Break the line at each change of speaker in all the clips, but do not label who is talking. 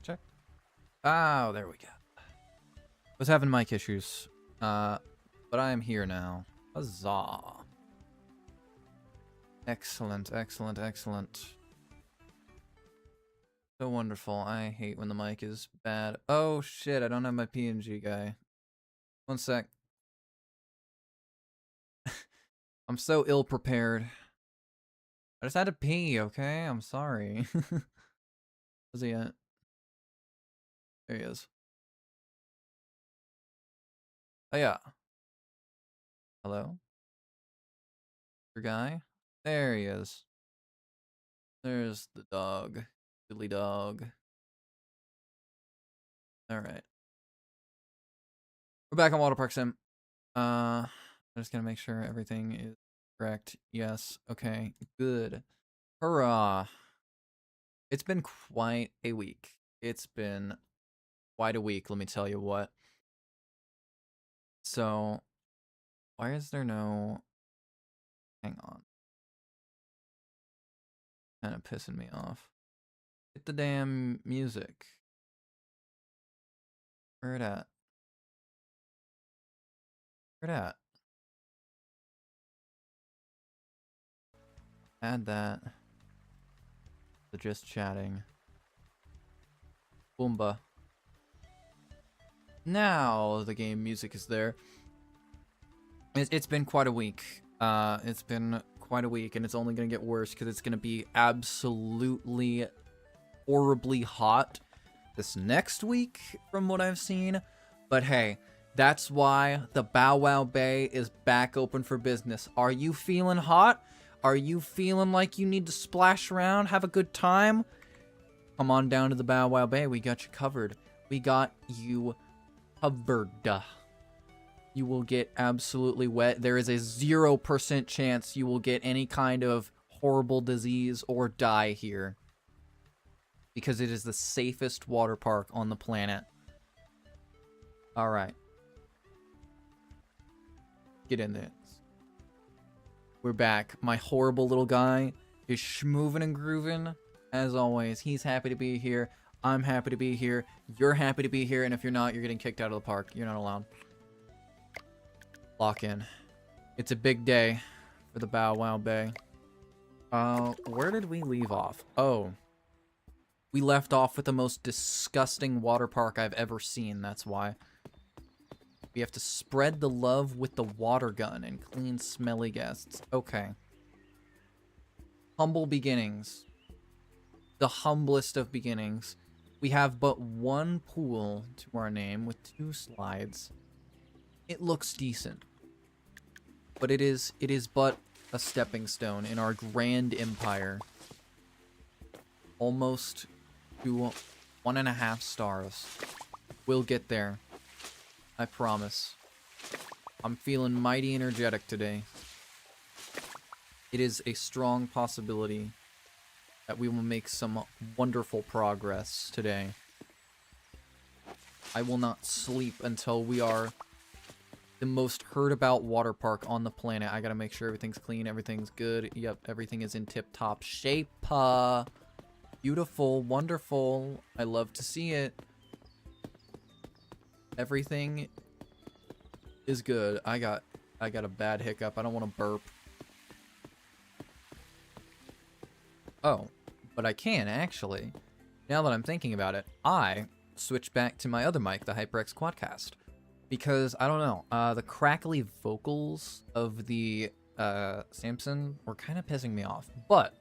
check. Oh, there we go. Was having mic issues. But I am here now. Huzzah. Excellent, excellent, excellent. So wonderful. I hate when the mic is bad. Oh shit, I don't have my PNG guy. One sec. I'm so ill prepared. I just had to pee, okay? I'm sorry. Where's he at? There he is. Oh yeah. Hello? Your guy? There he is. There's the dog. Silly dog. Alright. We're back on Waterpark Sim. I'm just gonna make sure everything is correct. Yes. Okay. Good. Hurrah. It's been quite a week. It's been quite a week, let me tell you what. So, why is there no... Hang on. Kind of pissing me off. Hit the damn music. Where it at? Where it at? Add that. To just chatting. Boomba. Now the game music is there. It's been quite a week. It's been quite a week, and it's only gonna get worse because it's gonna be absolutely horribly hot this next week from what I've seen. But hey, that's why the Bow Wow Bay is back open for business. Are you feeling hot? Are you feeling like you need to splash around, have a good time? Come on down to the Bow Wow Bay. We got you covered. We got you covered. You will get absolutely wet. There is a 0% chance you will get any kind of horrible disease or die here, because it is the safest water park on the planet. Alright. Get in there. We're back. My horrible little guy is schmoovin' and groovin'. As always, he's happy to be here. I'm happy to be here. You're happy to be here. And if you're not, you're getting kicked out of the park. You're not allowed. Lock in. It's a big day for the Bow Wow Bay. Where did we leave off? Oh. We left off with the most disgusting water park I've ever seen. That's why. We have to spread the love with the water gun and clean smelly guests. Okay. Humble beginnings. The humblest of beginnings. We have but one pool to our name with 2 slides. It looks decent. But it is but a stepping stone in our grand empire. Almost to 1.5 stars. We'll get there. I promise. I'm feeling mighty energetic today. It is a strong possibility that we will make some wonderful progress today. I will not sleep until we are the most heard about water park on the planet. I gotta make sure everything's clean, everything's good. Yep, everything is in tip-top shape. Beautiful, wonderful. I love to see it. Everything is good. I got a bad hiccup. I don't want to burp. Oh, but I can actually. Now that I'm thinking about it, I switched back to my other mic, the HyperX Quadcast, because I don't know, the crackly vocals of the Samson were kind of pissing me off, but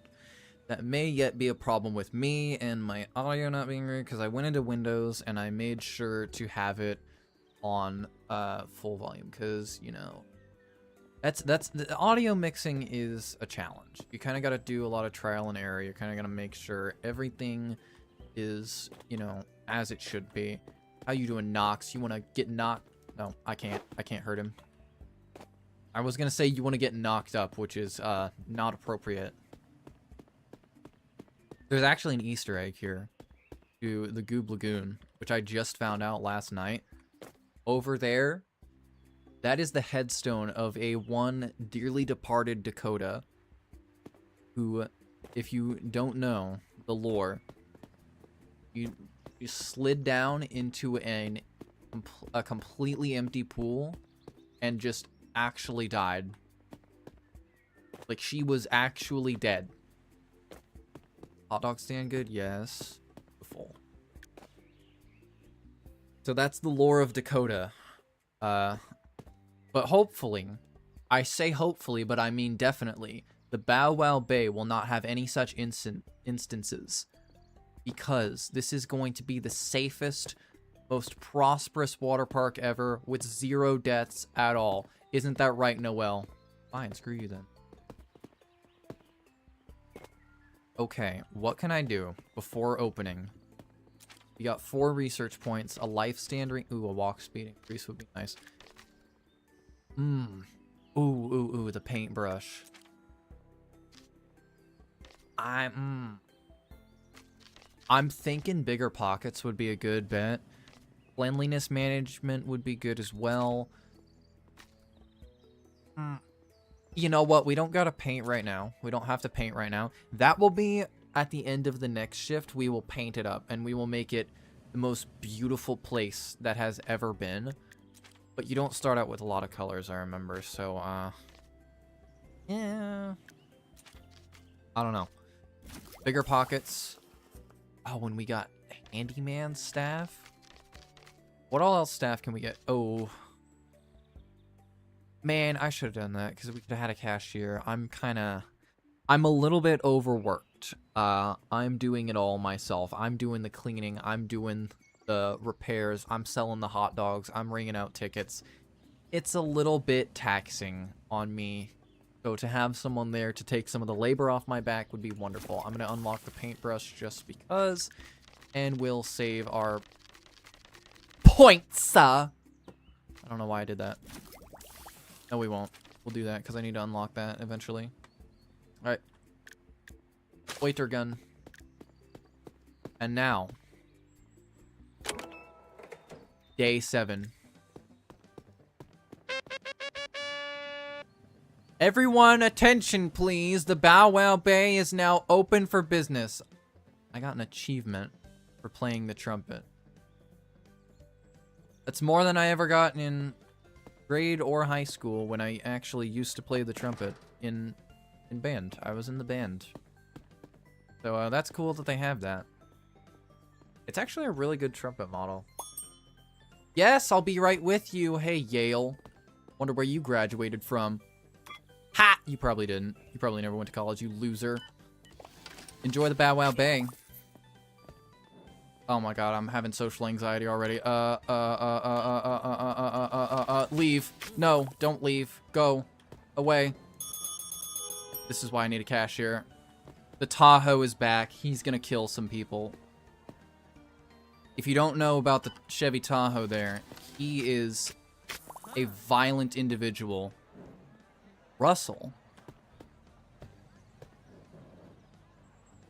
that may yet be a problem with me and my audio not being great, because I went into Windows and I made sure to have it on full volume, because, you know, that's the audio mixing is a challenge. You kind of got to do a lot of trial and error. You're kind of got to make sure everything is, you know, as it should be. How you doing, Nox? You want to get knocked? No, I can't hurt him. I was gonna say you want to get knocked up, which is not appropriate. There's actually an Easter egg here to the Goob Lagoon, which I just found out last night. Over there, that is the headstone of a one dearly departed Dakota, who, if you don't know the lore, She slid down into a completely empty pool and just actually died. Like, she was actually dead. Hot dog stand good? Yes. Beautiful. So that's the lore of Dakota. But hopefully, I say hopefully, but I mean definitely, the Bow Wow Bay will not have any such instances. Because this is going to be the safest, most prosperous water park ever with 0 deaths at all. Isn't that right, Noelle? Fine, screw you then. Okay, what can I do before opening? We got 4 research points, a life stand ring. Ooh, a walk speed increase would be nice. Ooh, the paintbrush. I'm thinking bigger pockets would be a good bet. Cleanliness management would be good as well. You know what? We don't gotta paint right now. We don't have to paint right now. That will be at the end of the next shift. We will paint it up and we will make it the most beautiful place that has ever been. But you don't start out with a lot of colors, I remember. So, yeah. I don't know. Bigger pockets. Oh, and we got handyman staff. What all else staff can we get? Oh. Man, I should have done that because we could have had a cashier. I'm a little bit overworked. I'm doing it all myself. I'm doing the cleaning. I'm doing the repairs. I'm selling the hot dogs. I'm ringing out tickets. It's a little bit taxing on me. So to have someone there to take some of the labor off my back would be wonderful. I'm going to unlock the paintbrush just because. And we'll save our points. I don't know why I did that. No, we won't. We'll do that because I need to unlock that eventually. Alright. Waiter gun. And now. Day 7. Everyone, attention please. The Bow Wow Bay is now open for business. I got an achievement for playing the trumpet. That's more than I ever got in grade or high school when I actually used to play the trumpet in band. I was in the band. So that's cool that they have that. It's actually a really good trumpet model. Yes, I'll be right with you. Hey, Yale. Wonder where you graduated from. Ha! You probably didn't. You probably never went to college, you loser. Enjoy the Bow Wow Bay. Oh my god, I'm having social anxiety already. Leave. No, don't leave. Go. Away. This is why I need a cashier. The Tahoe is back. He's gonna kill some people. If you don't know about the Chevy Tahoe there, he is a violent individual. Russell.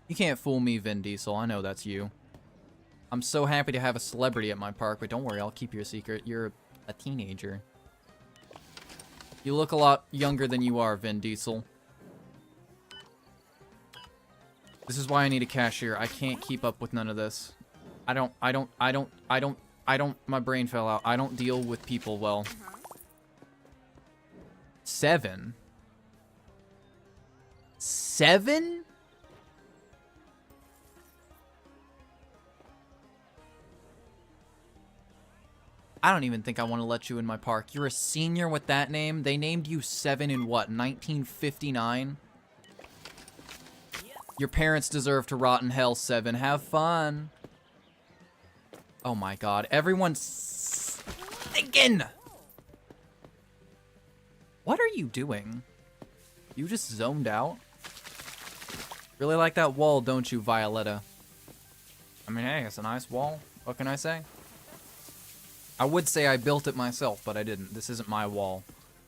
You can't fool me, Vin Diesel. I know that's you. I'm so happy to have a celebrity at my park, but don't worry, I'll keep your secret. You're a teenager. You look a lot younger than you are, Vin Diesel. This is why I need a cashier. I can't keep up with none of this. My brain fell out. I don't deal with people well. 7? 7? I don't even think I want to let you in my park. You're a senior with that name? They named you 7 in what, 1959? Your parents deserve to rot in hell, 7. Have fun. Oh my god. Everyone's thinking! What are you doing? You just zoned out? Really like that wall, don't you, Violetta? I mean, hey, it's a nice wall. What can I say? I would say I built it myself, but I didn't. This isn't my wall.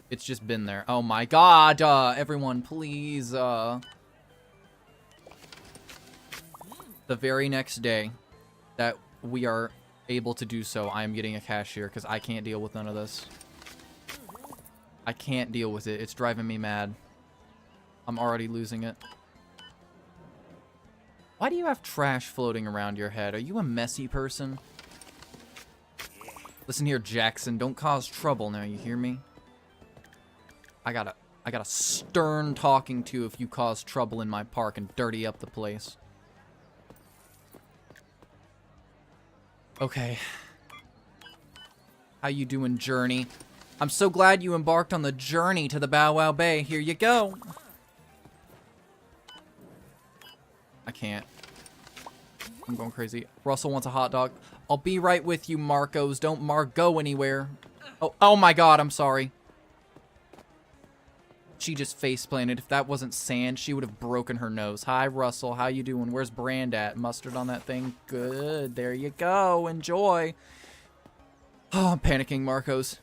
It's just been there. Oh my god, everyone, please, The very next day that we are able to do so, I am getting a cashier, because I can't deal with none of this. I can't deal with it. It's driving me mad. I'm already losing it. Why do you have trash floating around your head? Are you a messy person? Listen here, Jackson. Don't cause trouble now, you hear me? I got a stern talking to if you cause trouble in my park and dirty up the place. Okay. How you doing, Journey? I'm so glad you embarked on the journey to the Bow Wow Bay. Here you go. I can't. I'm going crazy. Russell wants a hot dog. I'll be right with you, Marcos. Don't go anywhere. Oh my god, I'm sorry. She just face planted. If that wasn't sand, she would have broken her nose. Hi, Russell. How you doing? Where's Brand at? Mustard on that thing? Good. There you go. Enjoy. Oh, I'm panicking, Marcos.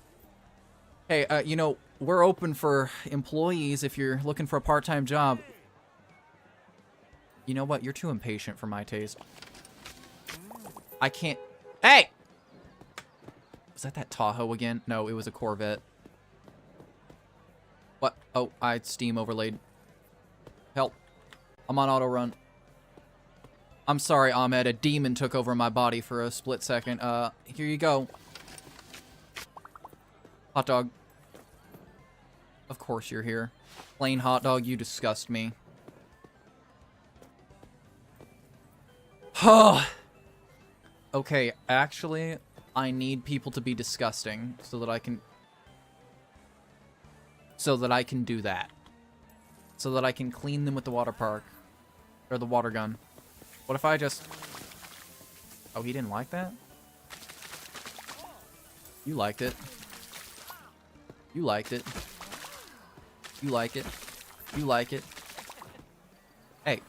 Hey, you know, we're open for employees if you're looking for a part-time job. You know what? You're too impatient for my taste. I can't... Hey! Was that Tahoe again? No, it was a Corvette. What? Oh, I steam overlaid. Help. I'm on auto run. I'm sorry, Ahmed. A demon took over my body for a split second. Here you go. Hot dog. Of course you're here. Plain hot dog, you disgust me. Okay, actually, I need people to be disgusting so that I can... So that I can do that. So that I can clean them with the water park. Or the water gun. What if I just... Oh, he didn't like that? You liked it. You liked it. You like it. You like it. Hey.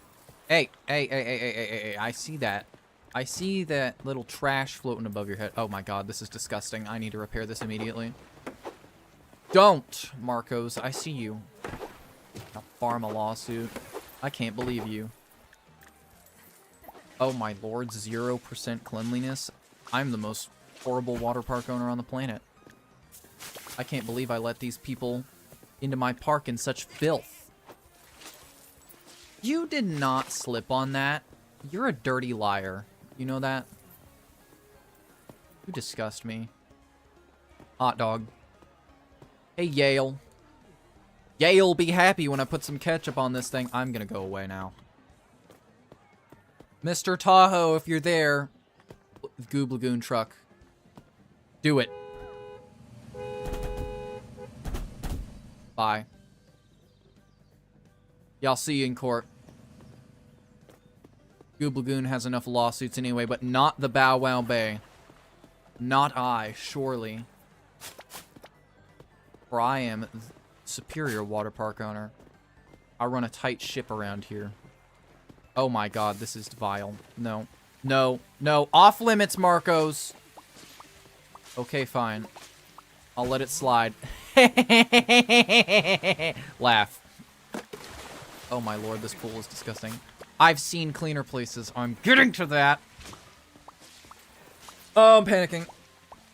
Hey. Hey, hey, hey, hey, hey, hey, hey. I see that. I see that little trash floating above your head. Oh my god, this is disgusting. I need to repair this immediately. Don't, Marcos. I see you. A pharma lawsuit. I can't believe you. Oh my lord, 0% cleanliness. I'm the most horrible water park owner on the planet. I can't believe I let these people into my park in such filth. You did not slip on that. You're a dirty liar. You know that? You disgust me. Hot dog. Hey, Yale. Yale, be happy when I put some ketchup on this thing. I'm gonna go away now. Mr. Tahoe, if you're there. Goob Lagoon truck. Do it. Bye. Yeah, I'll see you in court. Goob Lagoon has enough lawsuits anyway, but not the Bow Wow Bay. Not I, surely. For I am the superior water park owner. I run a tight ship around here. Oh my god, this is vile. No. No. No. Off limits, Marcos. Okay, fine. I'll let it slide. Laugh. Oh my lord, this pool is disgusting. I've seen cleaner places. I'm getting to that. Oh, I'm panicking.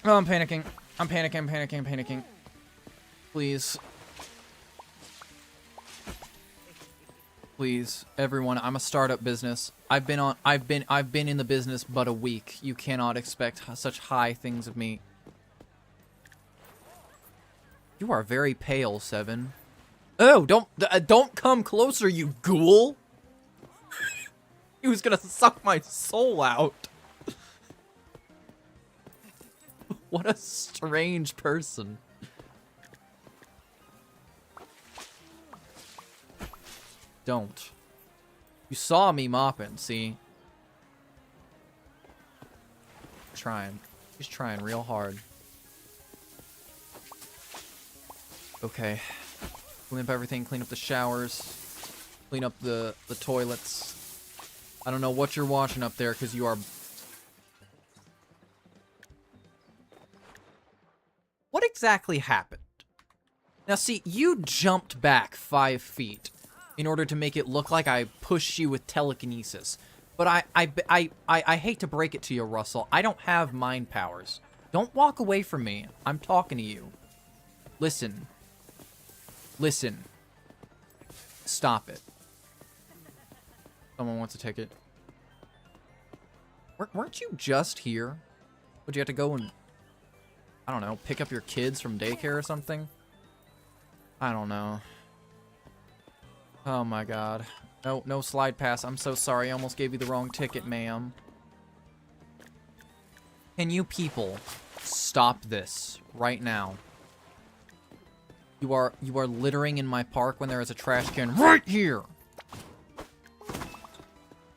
Oh, I'm panicking. I'm panicking, I'm panicking, I'm panicking. Please. Please, everyone, I'm a startup business. I've been in the business but a week. You cannot expect such high things of me. You are very pale, Seven. Oh, don't come closer, you ghoul. He was gonna suck my soul out. What a strange person. Don't. You saw me mopping, see? Trying. He's trying real hard. Okay. Clean up everything, clean up the showers, clean up the toilets. I don't know what you're watching up there, because you are... What exactly happened? Now see, you jumped back 5 feet in order to make it look like I pushed you with telekinesis. But I hate to break it to you, Russell. I don't have mind powers. Don't walk away from me. I'm talking to you. Listen. Listen. Stop it. Someone wants a ticket. Weren't you just here? Would you have to go and, I don't know, pick up your kids from daycare or something? I don't know. Oh my god. No, no slide pass. I'm so sorry. I almost gave you the wrong ticket, ma'am. Can you people stop this right now? You are littering in my park when there is a trash can right here.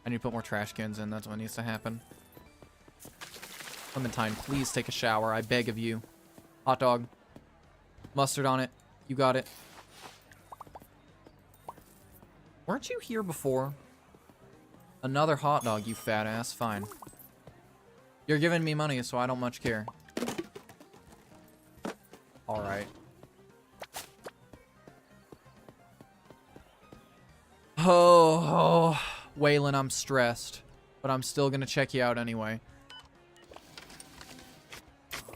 I need to put more trash cans in. That's what needs to happen. Clementine, please take a shower. I beg of you. Hot dog. Mustard on it. You got it. Weren't you here before? Another hot dog, you fat ass. Fine. You're giving me money, so I don't much care. Alright. Oh, Waylon, I'm stressed. But I'm still gonna check you out anyway.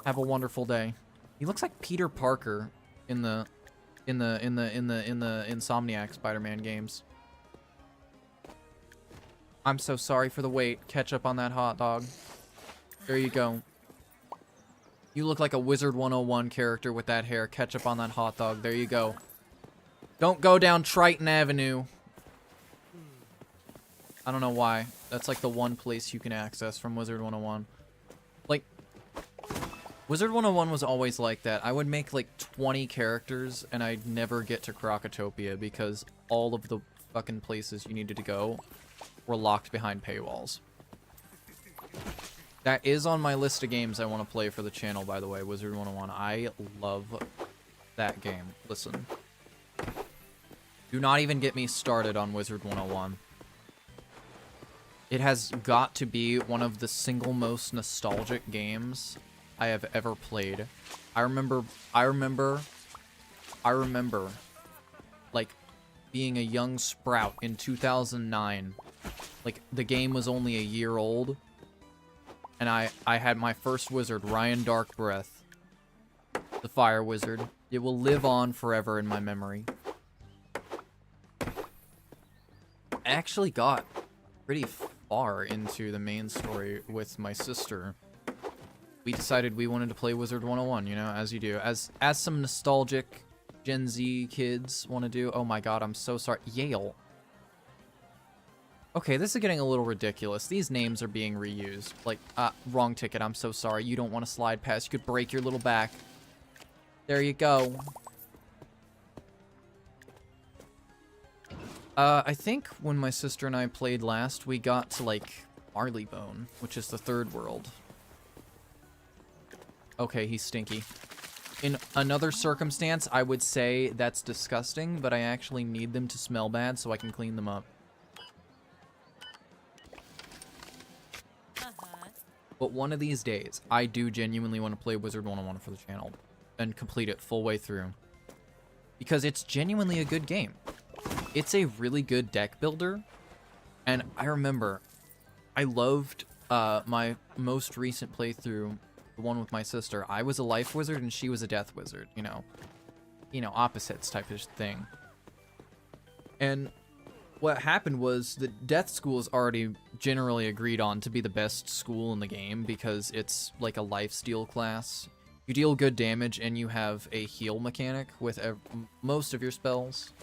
Have a wonderful day. He looks like Peter Parker in the Insomniac Spider-Man games. I'm so sorry for the wait. Ketchup on that hot dog. There you go. You look like a Wizard 101 character with that hair. Ketchup on that hot dog. There you go. Don't go down Triton Avenue. I don't know why. That's like the one place you can access from Wizard 101. Like, Wizard 101 was always like that. I would make like 20 characters and I'd never get to Crocotopia because all of the fucking places you needed to go were locked behind paywalls. That is on my list of games I want to play for the channel, by the way, Wizard 101. I love that game. Listen. Do not even get me started on Wizard 101. It has got to be one of the single most nostalgic games I have ever played. I remember, like, being a young sprout in 2009. Like, the game was only a year old. And I had my first wizard, Ryan Darkbreath. The Fire Wizard. It will live on forever in my memory. I actually got pretty far into the main story with my sister. We decided we wanted to play Wizard 101, you know, as you do. As some nostalgic Gen Z kids want to do. Oh my god, I'm so sorry. Yale. Okay, this is getting a little ridiculous. These names are being reused. Like, wrong ticket. I'm so sorry. You don't want to slide past. You could break your little back. There you go. I think when my sister and I played last, we got to, like, Marleybone, which is the third world. Okay, he's stinky. In another circumstance, I would say that's disgusting, but I actually need them to smell bad so I can clean them up. But one of these days, I do genuinely want to play Wizard 101 for the channel and complete it full way through. Because it's genuinely a good game. It's a really good deck builder. And I remember, I loved my most recent playthrough, the one with my sister. I was a life wizard and she was a death wizard, you know, opposites type of thing. And what happened was the death school is already generally agreed on to be the best school in the game because it's like a lifesteal class. You deal good damage and you have a heal mechanic with most of your spells.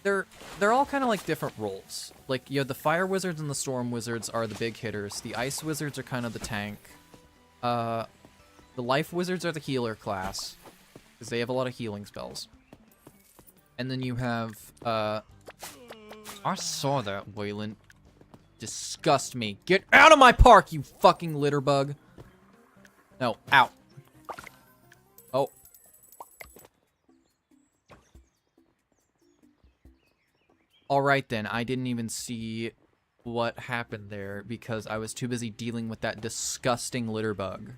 They're all kind of like different roles. Like, you have the fire wizards and the storm wizards are the big hitters. The ice wizards are kind of the tank. The life wizards are the healer class because they have a lot of healing spells. And then you have, I saw that, Waylon. Disgust me. Get out of my park, you fucking litter bug. No, out. Oh. Alright then, I didn't even see what happened there because I was too busy dealing with that disgusting litter bug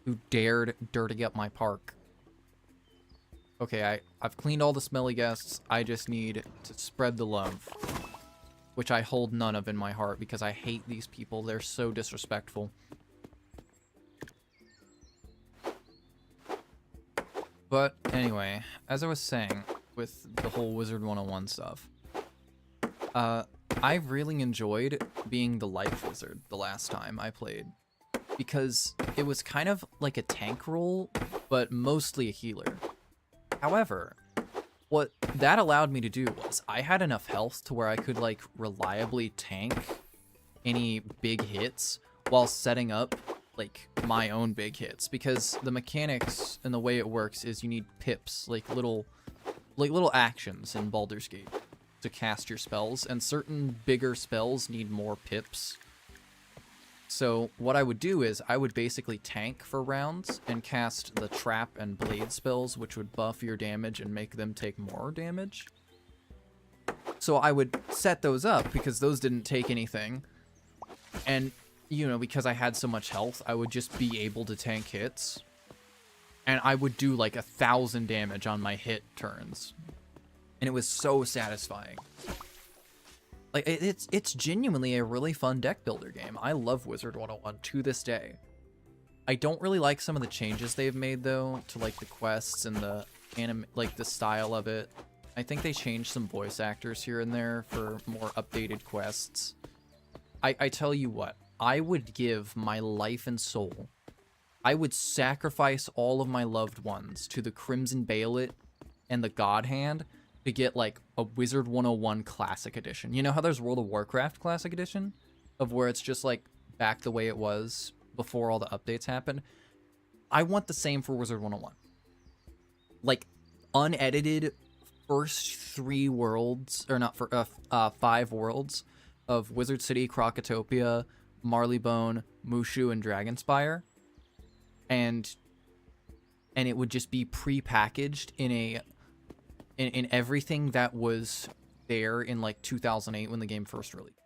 who dared dirty up my park. Okay, I've cleaned all the smelly guests. I just need to spread the love. Which I hold none of in my heart because I hate these people. They're so disrespectful. But anyway, as I was saying with the whole Wizard 101 stuff, I really enjoyed being the life wizard the last time I played, because it was kind of like a tank role, but mostly a healer. However, what that allowed me to do was I had enough health to where I could like reliably tank any big hits while setting up like my own big hits, because the mechanics and the way it works is you need pips, like little actions in Baldur's Gate to cast your spells, and certain bigger spells need more pips. So what I would do is I would basically tank for rounds and cast the trap and blade spells, which would buff your damage and make them take more damage. So I would set those up because those didn't take anything. And, you know, because I had so much health, I would just be able to tank hits. And I would do like 1,000 damage on my hit turns. And it was so satisfying. Like, it's genuinely a really fun deck builder game. I love Wizard 101 to this day. I don't really like some of the changes they've made, though, to, like, the quests and the the style of it. I think they changed some voice actors here and there for more updated quests. I tell you what, I would give my life and soul. I would sacrifice all of my loved ones to the Crimson Bailet and the God Hand to get, like, a Wizard 101 Classic Edition. You know how there's World of Warcraft Classic Edition? Of where it's just, like, back the way it was before all the updates happened? I want the same for Wizard 101. Like, unedited first 3 worlds, or not, for 5 worlds of Wizard City, Krokotopia, Marleybone, Mushu, and Dragonspire. And it would just be pre-packaged in everything that was there in like 2008 when the game first released.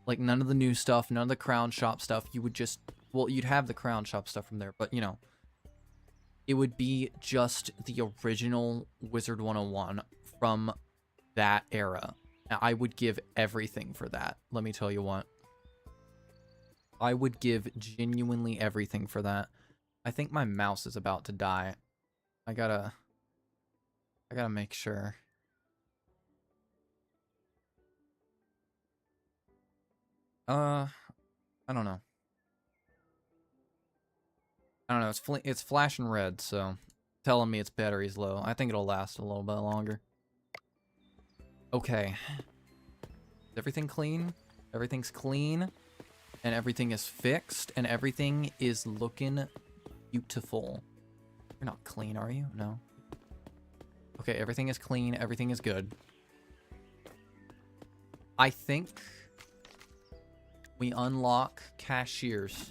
Like none of the new stuff, none of the Crown Shop stuff. You would just, well, you'd have the Crown Shop stuff from there, but you know, it would be just the original Wizard 101 from that era. Now, I would give everything for that. Let me tell you what. I would give genuinely everything for that. I think my mouse is about to die. I gotta make sure. I don't know. It's flashing red, so telling me its battery's low. I think it'll last a little bit longer. Okay. Is everything clean? Everything's clean, and everything is fixed, and everything is looking beautiful. You're not clean, are you? No. Okay, everything is clean. Everything is good. I think we unlock cashiers.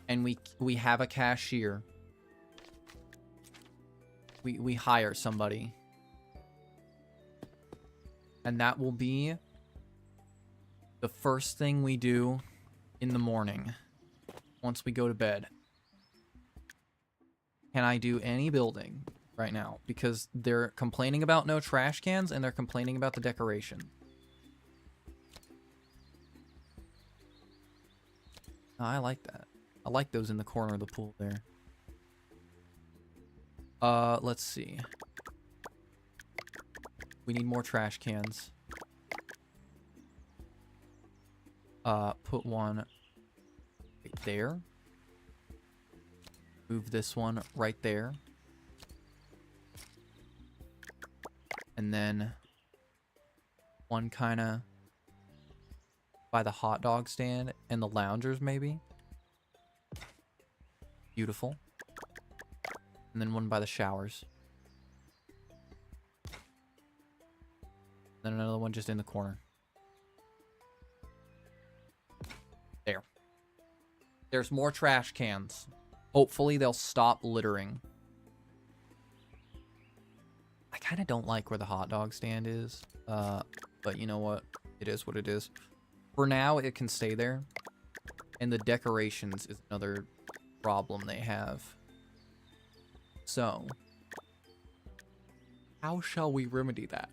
And we have a cashier. We hire somebody. And that will be the first thing we do in the morning. Once we go to bed. Can I do any building right now? Because they're complaining about no trash cans and they're complaining about the decoration. Oh, I like that. I like those in the corner of the pool there. Let's see. We need more trash cans. Put one right there. Move this one right there. And then one kind of by the hot dog stand and the loungers, maybe. Beautiful. And then one by the showers. Then another one just in the corner. There. There's more trash cans. Hopefully they'll stop littering. I kind of don't like where the hot dog stand is. But you know what? It is what it is. For now, it can stay there. And the decorations is another problem they have. So, how shall we remedy that?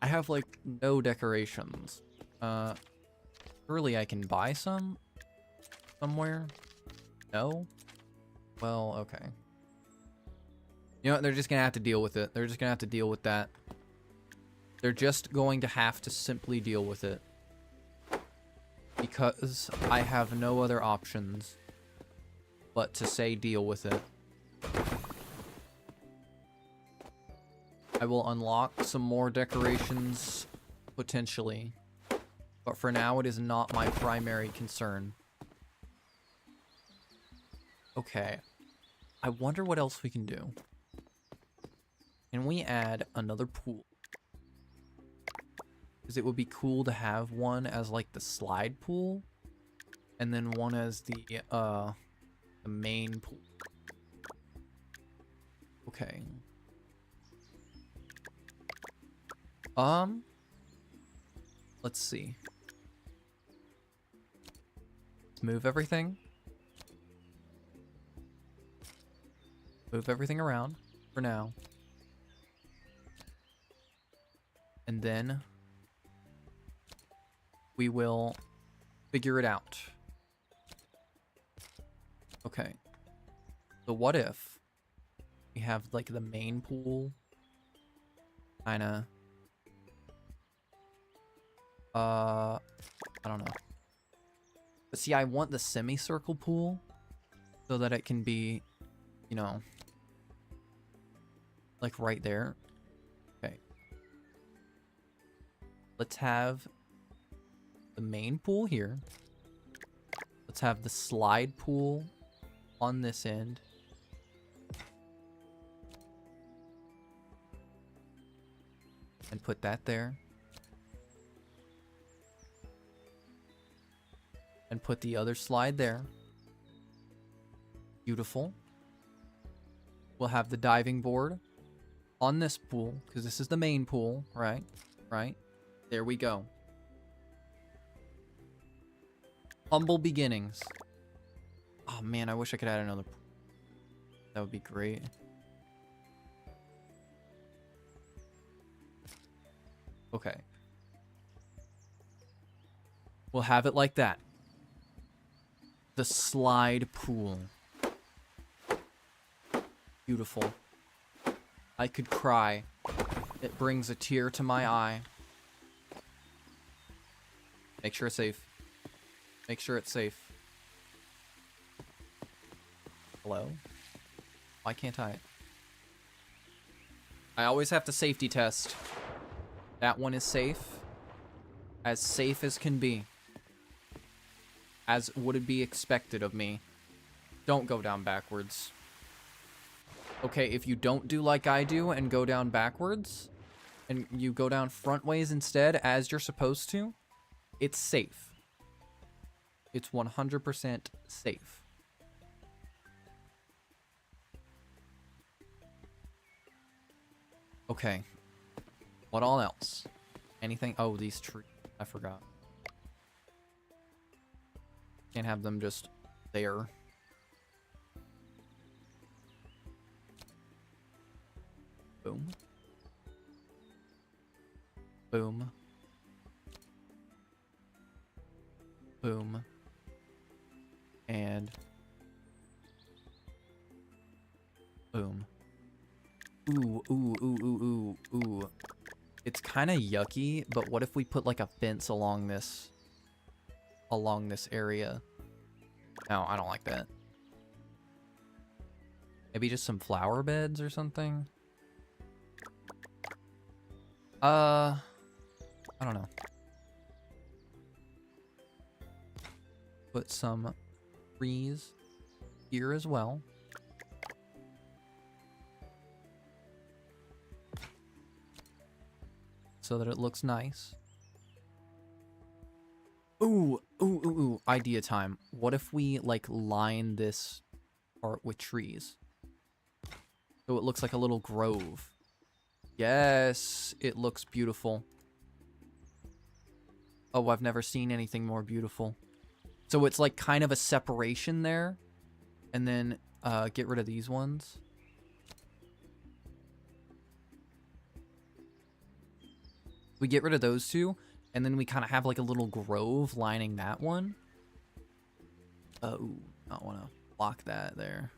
I have, like, no decorations. Surely I can buy some? Somewhere? No? Well, okay. You know what? They're just gonna have to deal with it. They're just gonna have to deal with that. They're just going to have to simply deal with it. Because I have no other options but to say deal with it. I will unlock some more decorations, potentially. But for now, it is not my primary concern. Okay. I wonder what else we can do. Can we add another pool? Because it would be cool to have one as like the slide pool. And then one as the main pool. Okay. Let's see. Let's move everything. Move everything around for now. And then we will figure it out. Okay. So what if we have like the main pool kinda I don't know. But see, I want the semicircle pool so that it can be, you know, like right there. Okay. Let's have the main pool here. Let's have the slide pool on this end. And put that there. And put the other slide there. Beautiful. We'll have the diving board on this pool, because this is the main pool, right? Right? There we go. Humble beginnings. Oh man, I wish I could add another pool. That would be great. Okay. We'll have it like that. The slide pool. Beautiful. I could cry. It brings a tear to my eye. Make sure it's safe. Make sure it's safe. Hello? Why can't I? I always have to safety test. That one is safe. As safe as can be. As would it be expected of me. Don't go down backwards. Okay, if you don't do like I do and go down backwards, and you go down front ways instead, as you're supposed to, it's safe. It's 100% safe. Okay. What all else? Anything? Oh, these trees. I forgot. Can't have them just there. Boom. Boom. Boom. And boom. Ooh, ooh, ooh, ooh, ooh, ooh. It's kind of yucky, but what if we put like a fence along this area? No, I don't like that. Maybe just some flower beds or something? I don't know. Put some trees here as well. So that it looks nice. Ooh, ooh, ooh, ooh, idea time. What if we, like, line this part with trees? So it looks like a little grove. Yes, it looks beautiful. Oh, I've never seen anything more beautiful. So it's like kind of a separation there. And then get rid of these ones. We get rid of those two. And then we kind of have like a little grove lining that one. Oh, not want to block that there.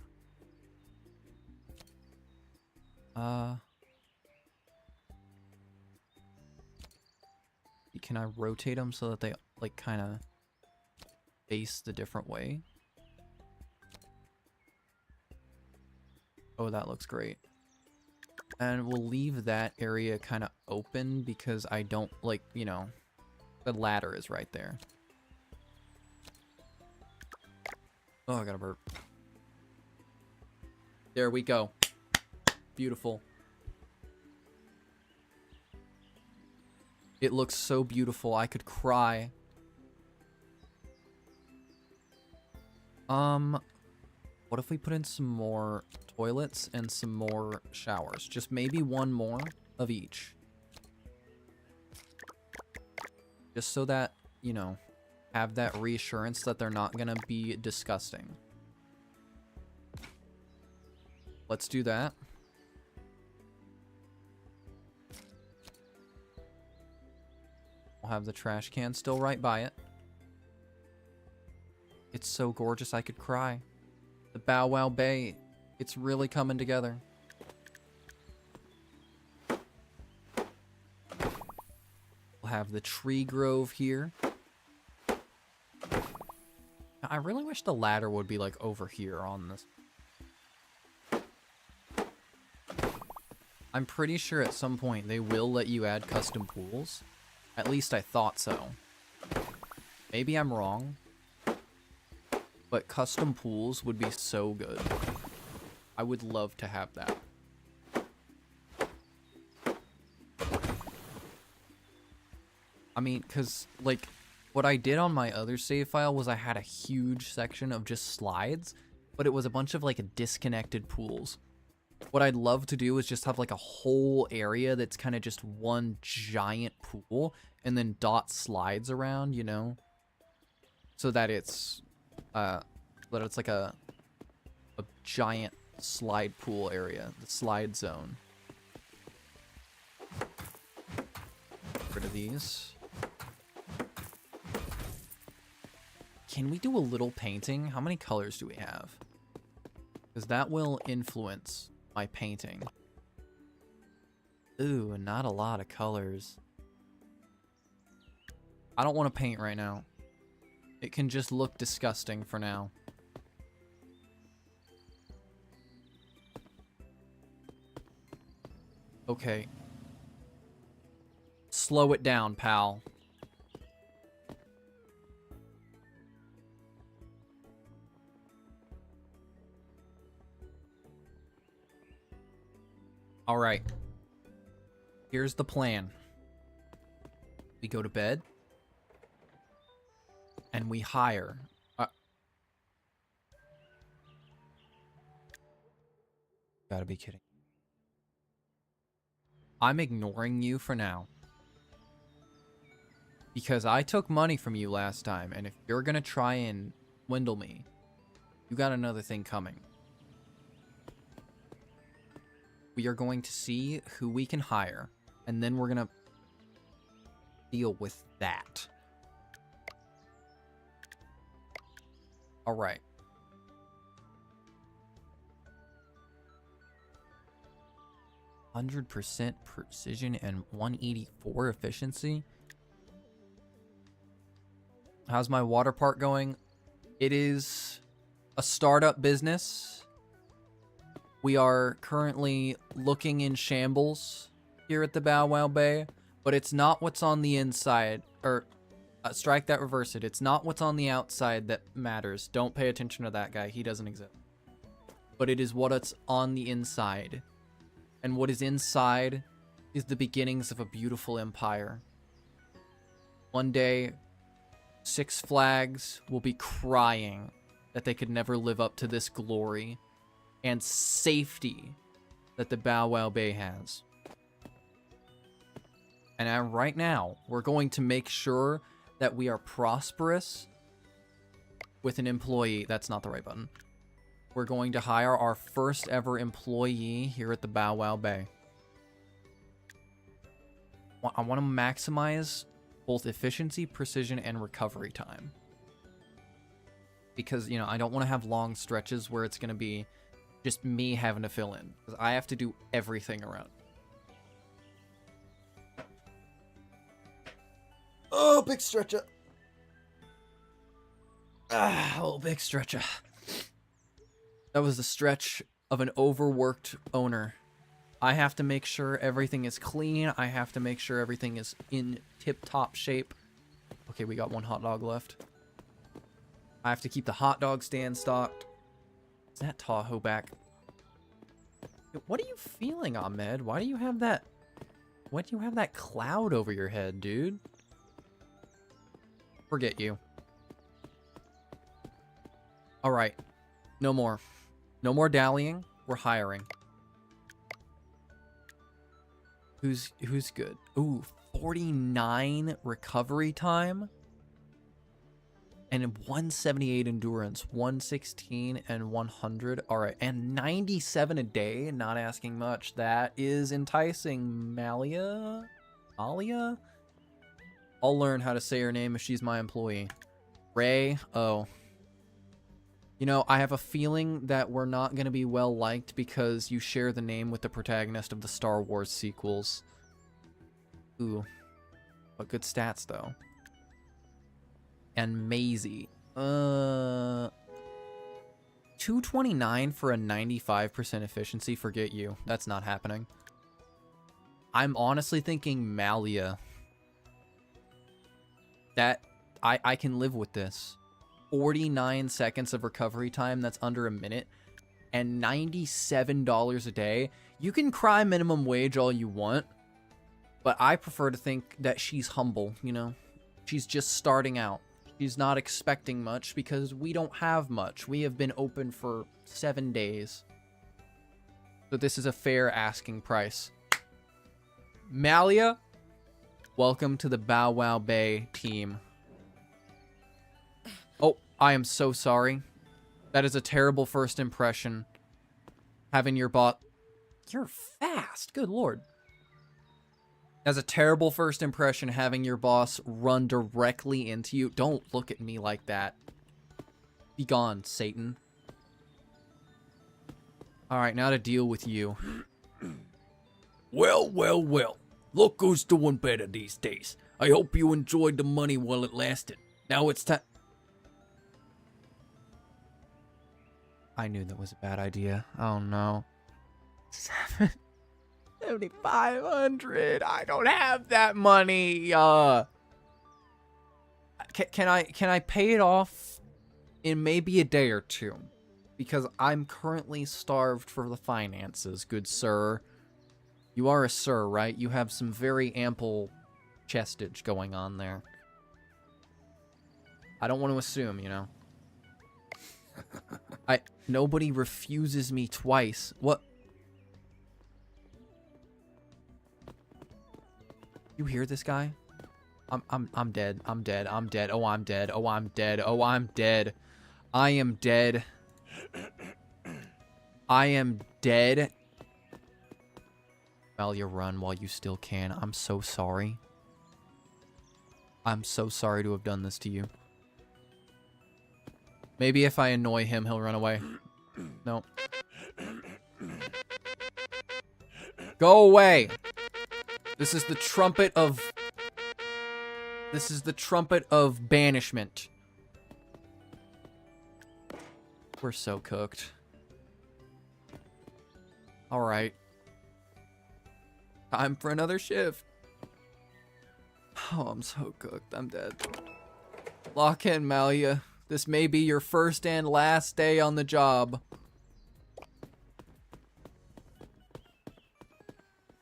Can I rotate them so that they, like, kind of face the different way? Oh, that looks great. And we'll leave that area kind of open because I don't, like, you know, the ladder is right there. Oh, I got a burp. There we go. Beautiful. It looks so beautiful. I could cry. What if we put in some more toilets and some more showers? Just maybe one more of each. Just so that, you know, have that reassurance that they're not gonna be disgusting. Let's do that. We'll have the trash can still right by it. It's so gorgeous I could cry. The Bow Wow Bay, it's really coming together. We'll have the tree grove here. I really wish the ladder would be like over here on this. I'm pretty sure at some point they will let you add custom pools. At least I thought so. Maybe I'm wrong. But custom pools would be so good. I would love to have that. I mean, because, like, what I did on my other save file was I had a huge section of just slides, but it was a bunch of, like, disconnected pools. What I'd love to do is just have, like, a whole area that's kind of just one giant pool, and then dot slides around, you know? So that it's... but it's like a giant slide pool area, the slide zone. Get rid of these. Can we do a little painting? How many colors do we have? Because that will influence my painting. Ooh, not a lot of colors. I don't want to paint right now. It can just look disgusting for now. Okay. Slow it down, pal. All right. Here's the plan. We go to bed. And we hire. Gotta be kidding. I'm ignoring you for now. Because I took money from you last time, and if you're gonna try and swindle me, you got another thing coming. We are going to see who we can hire, and then we're gonna deal with that. Alright. %100% precision and 184 efficiency. How's my water park going? It is a startup business. We are currently looking in shambles here at the Bow Wow Bay, but it's not what's on the inside, or strike that, reverse it. It's not what's on the outside that matters. Don't pay attention to that guy. He doesn't exist. But it is what's on the inside. And what is inside is the beginnings of a beautiful empire. One day, Six Flags will be crying that they could never live up to this glory and safety that the Bow Wow Bay has. And right now, we're going to make sure that we are prosperous with an employee. That's not the right button. We're going to hire our first ever employee here at the Bow Wow Bay. I want to maximize both efficiency, precision, and recovery time. Because, you know, I don't want to have long stretches where it's going to be just me having to fill in. Because I have to do everything around. Oh, big stretcher. Oh, big stretcher. That was the stretch of an overworked owner. I have to make sure everything is clean. I have to make sure everything is in tip-top shape. Okay, we got one hot dog left. I have to keep the hot dog stand stocked. Is that Tahoe back? What are you feeling, Ahmed? Why do you have that... Why do you have that cloud over your head, dude? Forget you. Alright. No more. No more dallying. We're hiring. Who's good? Ooh, 49 recovery time. And 178 endurance. 116 and 100. Alright, and 97 a day. Not asking much. That is enticing. Malia? Malia? I'll learn how to say her name if she's my employee. Ray? Oh. You know, I have a feeling that we're not going to be well liked because you share the name with the protagonist of the Star Wars sequels. Ooh. But good stats, though. And Maisie. 229 for a 95% efficiency. Forget you. That's not happening. I'm honestly thinking Malia. That... I can live with this. 49 seconds of recovery time, that's under a minute, and $97 a day. You can cry minimum wage all you want, but I prefer to think that she's humble, you know? She's just starting out. She's not expecting much because we don't have much. We have been open for 7 days. So this is a fair asking price. Malia, welcome to the Bow Wow Bay team. Oh, I am so sorry. That is a terrible first impression. Having your bot... You're fast. Good lord. That's a terrible first impression, having your boss run directly into you. Don't look at me like that. Be gone, Satan. Alright, now to deal with you.
Well, well, well. Look who's doing better these days. I hope you enjoyed the money while it lasted. Now it's time...
I knew that was a bad idea. Oh no. 7,500. I don't have that money. Can I pay it off in maybe a day or two? Because I'm currently starved for the finances, good sir. You are a sir, right? You have some very ample chestage going on there. I don't want to assume, you know. Nobody refuses me twice. What? You hear this guy? I'm dead. I'm dead. I'm dead. Oh, I'm dead. Oh, I'm dead. Oh, I'm dead. I am dead. I am dead. Malia, run while you still can. I'm so sorry. I'm so sorry to have done this to you. Maybe if I annoy him, he'll run away. No. Go away! This is the trumpet of... This is the trumpet of banishment. We're so cooked. Alright. Time for another shift. Oh, I'm so cooked. I'm dead. Lock in, Malia. This may be your first and last day on the job.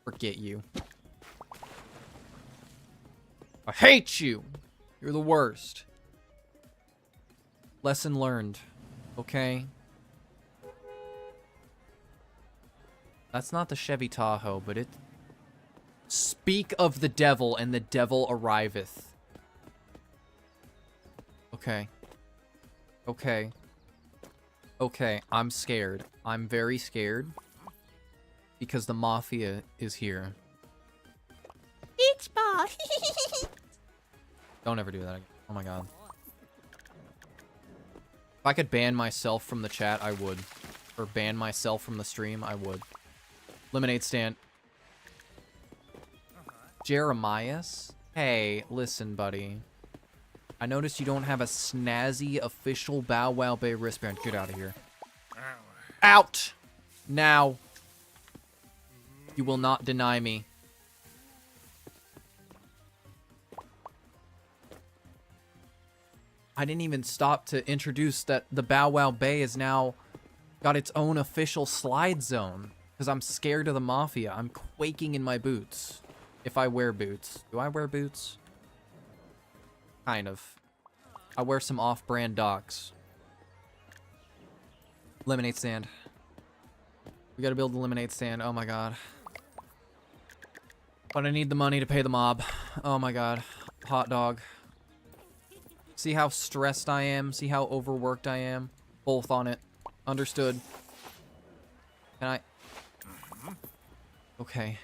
Forget you. I hate you! You're the worst. Lesson learned. Okay? That's not the Chevy Tahoe, but it... Speak of the devil, and the devil arriveth. Okay. Okay. Okay, I'm scared. I'm very scared. Because the mafia is here.
Beach ball.
Don't ever do that again. Oh my god. If I could ban myself from the chat, I would. Or ban myself from the stream, I would. Lemonade stand. Jeremias? Hey, listen, buddy. I noticed you don't have a snazzy official Bow Wow Bay wristband. Get out of here. Out! Now. You will not deny me. I didn't even stop to introduce that the Bow Wow Bay is now got its own official slide zone. Because I'm scared of the Mafia. I'm quaking in my boots. If I wear boots. Do I wear boots? Kind of. I wear some off-brand Docs. Lemonade stand. We gotta build the lemonade stand. Oh my god. But I need the money to pay the mob. Oh my god. Hot dog. See how stressed I am? See how overworked I am? Both on it. Understood. Can I... Okay.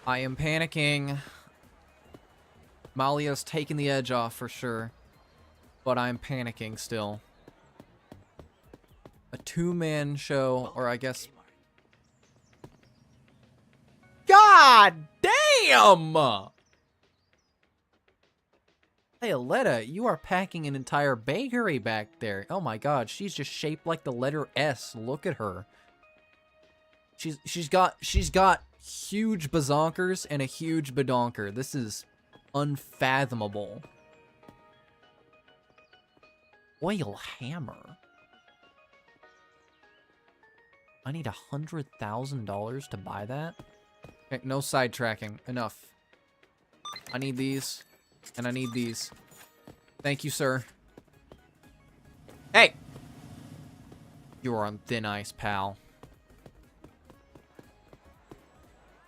I am panicking. Malia's taking the edge off for sure. But I'm panicking still. A two-man show, or I guess... God damn! Hey, Aletta, you are packing an entire bakery back there. Oh my god, she's just shaped like the letter S. Look at her. She's got huge bazonkers and a huge badonker. This is unfathomable. Oil hammer. I need $100,000 to buy that. Okay, no sidetracking. Enough. I need these. And I need these. Thank you, sir. Hey! You are on thin ice, pal.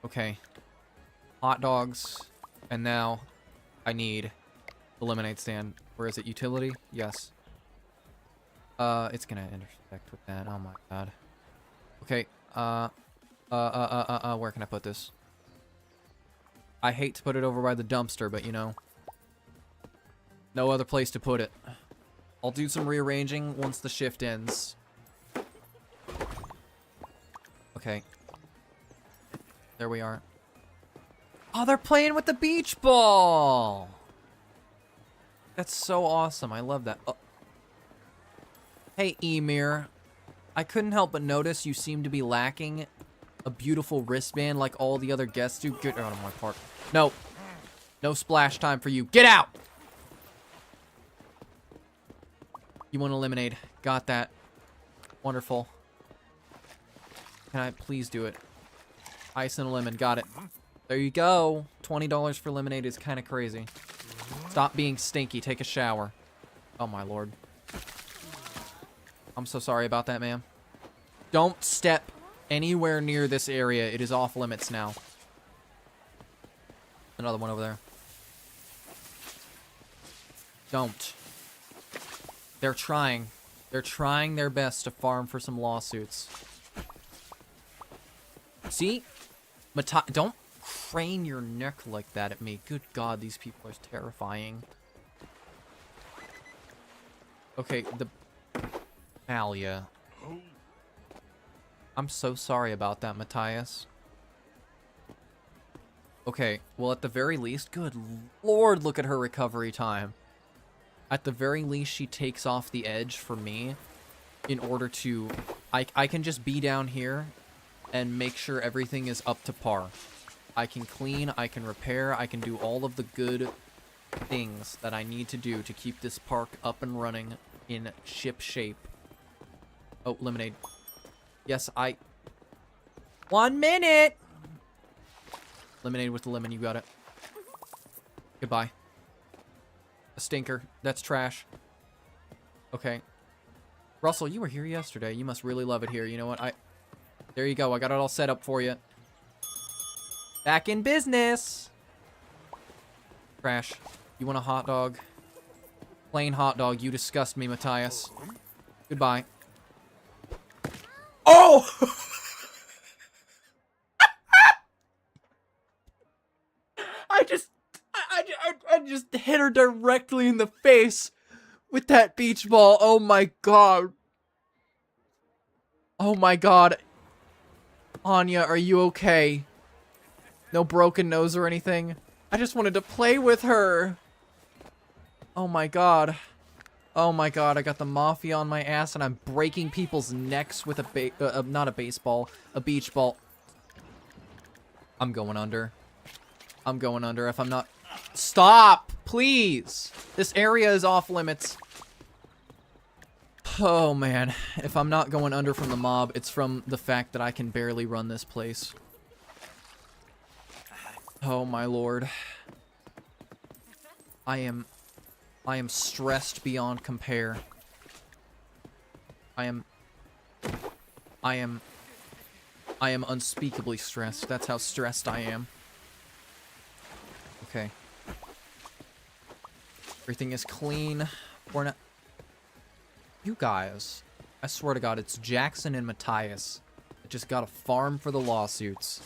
Okay. Hot dogs. And now, I need the lemonade stand. Where is it? Utility? Yes. It's gonna intersect with that. Oh my god. Okay. Where can I put this? I hate to put it over by the dumpster, but you know. No other place to put it. I'll do some rearranging once the shift ends. Okay. There we are. Oh, they're playing with the beach ball! That's so awesome. I love that. Oh. Hey, Emir. I couldn't help but notice you seem to be lacking a beautiful wristband like all the other guests do. Get out of my park. No. No splash time for you. Get out! You want a lemonade. Got that. Wonderful. Can I please do it? Ice and a lemon. Got it. There you go. $20 for lemonade is kind of crazy. Stop being stinky. Take a shower. Oh, my lord. I'm so sorry about that, ma'am. Don't step anywhere near this area. It is off limits now. Another one over there. Don't. They're trying. They're trying their best to farm for some lawsuits. See? Don't crane your neck like that at me. Good God, these people are terrifying. Okay, the... Alia. I'm so sorry about that, Matthias. Okay, well at the very least, good lord, look at her recovery time. At the very least, she takes off the edge for me in order to... I can just be down here and make sure everything is up to par. I can clean, I can repair, I can do all of the good things that I need to do to keep this park up and running in ship shape. Oh, lemonade. Yes, 1 minute! Lemonade with the lemon, you got it. Goodbye. A stinker. That's trash. Okay. Russell, you were here yesterday. You must really love it here. You know what? There you go. I got it all set up for you. Back in business! Trash. You want a hot dog? Plain hot dog. You disgust me, Matthias. Goodbye. Oh! I just hit her directly in the face with that beach ball. Oh my god. Oh my god. Anya, are you okay? No broken nose or anything. I just wanted to play with her. Oh my god. Oh my god, I got the mafia on my ass and I'm breaking people's necks with not a baseball, a beach ball. I'm going under. I'm going under if I'm not... Stop! Please! This area is off limits. Oh man, if I'm not going under from the mob, it's from the fact that I can barely run this place. Oh my lord. I am stressed beyond compare. I am unspeakably stressed. That's how stressed I am. Okay. Everything is clean. We're not... You guys, I swear to God, it's Jackson and Matthias that just got a farm for the lawsuits.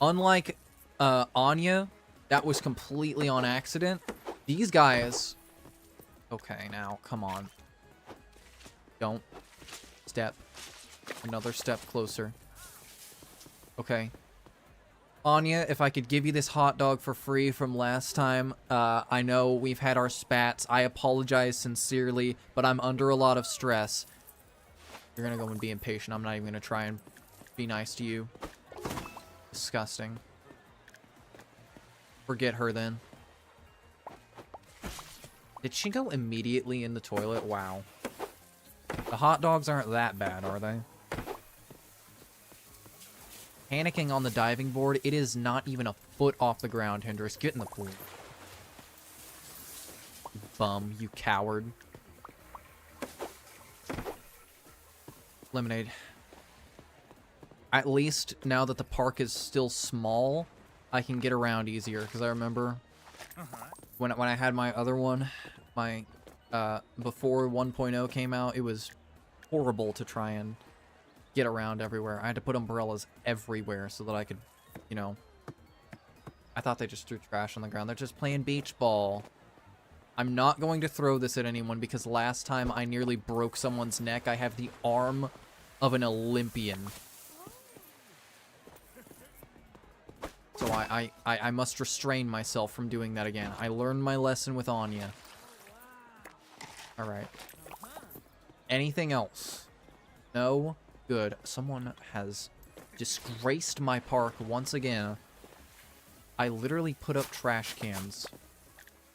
Unlike Anya, that was completely on accident. These guys... Okay, now, come on. Don't. Step. Another step closer. Okay. Anya, if I could give you this hot dog for free from last time, I know we've had our spats. I apologize sincerely, but I'm under a lot of stress. You're gonna go and be impatient. I'm not even gonna try and be nice to you. Disgusting. Forget her then. Did she go immediately in the toilet? Wow. The hot dogs aren't that bad, are they? Panicking on the diving board. It is not even a foot off the ground, Hendrix. Get in the pool. You bum, you coward. Lemonade. At least, now that the park is still small, I can get around easier. Because I remember when I had my other one, my before 1.0 came out, it was horrible to try and get around everywhere. I had to put umbrellas everywhere so that I could, you know... I thought they just threw trash on the ground. They're just playing beach ball. I'm not going to throw this at anyone because last time I nearly broke someone's neck. I have the arm of an Olympian. So I must restrain myself from doing that again. I learned my lesson with Anya. Alright. Anything else? No? Good. Someone has disgraced my park once again. I literally put up trash cans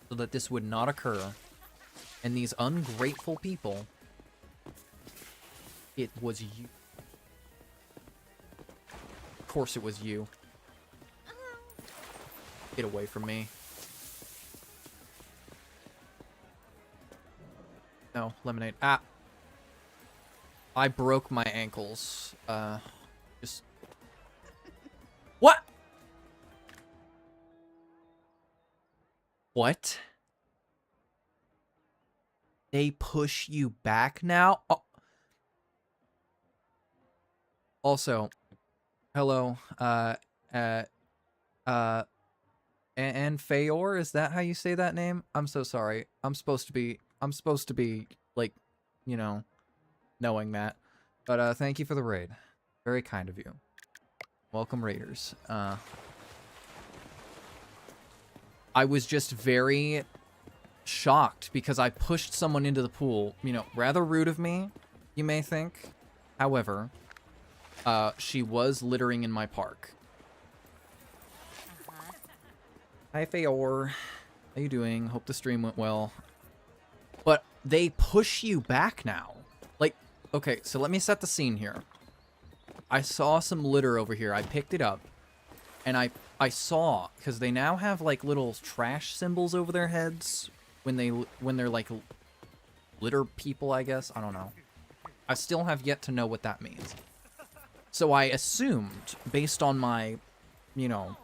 so that this would not occur. And these ungrateful people... It was you. Of course it was you. Get away from me. No, lemonade. Ah! I broke my ankles. Just... What? What? They push you back now? Oh. Also, hello, and Feyor, is that how you say that name? I'm so sorry. I'm supposed to be, like, you know, knowing that. But, thank you for the raid. Very kind of you. Welcome, raiders. I was just very shocked because I pushed someone into the pool. You know, rather rude of me, you may think. However, she was littering in my park. Hi, Feyor. How you doing? Hope the stream went well. But they push you back now. Like, okay, so let me set the scene here. I saw some litter over here. I picked it up. And I saw, because they now have, like, little trash symbols over their heads when they're, like, litter people, I guess. I don't know. I still have yet to know what that means. So I assumed, based on my, you know...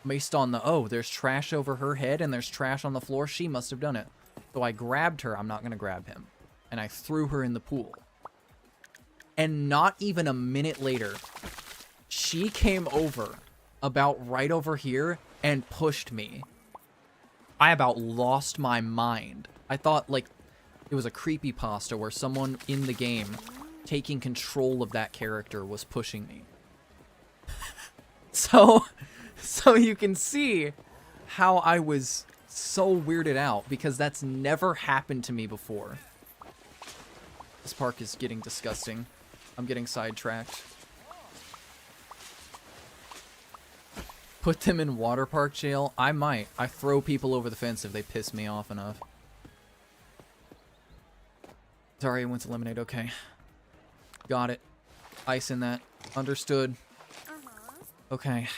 Based on the, oh, there's trash over her head and there's trash on the floor, she must have done it. So I grabbed her, I'm not going to grab him, and I threw her in the pool. And not even a minute later, she came over, about right over here, and pushed me. I about lost my mind. I thought, like, it was a creepypasta where someone in the game, taking control of that character, was pushing me. So, so you can see how I was so weirded out because that's never happened to me before. This park is getting disgusting. I'm getting sidetracked. Put them in Waterpark jail? I might. I throw people over the fence if they piss me off enough. Sorry, I went to lemonade. Okay. Got it. Ice in that. Understood. Okay.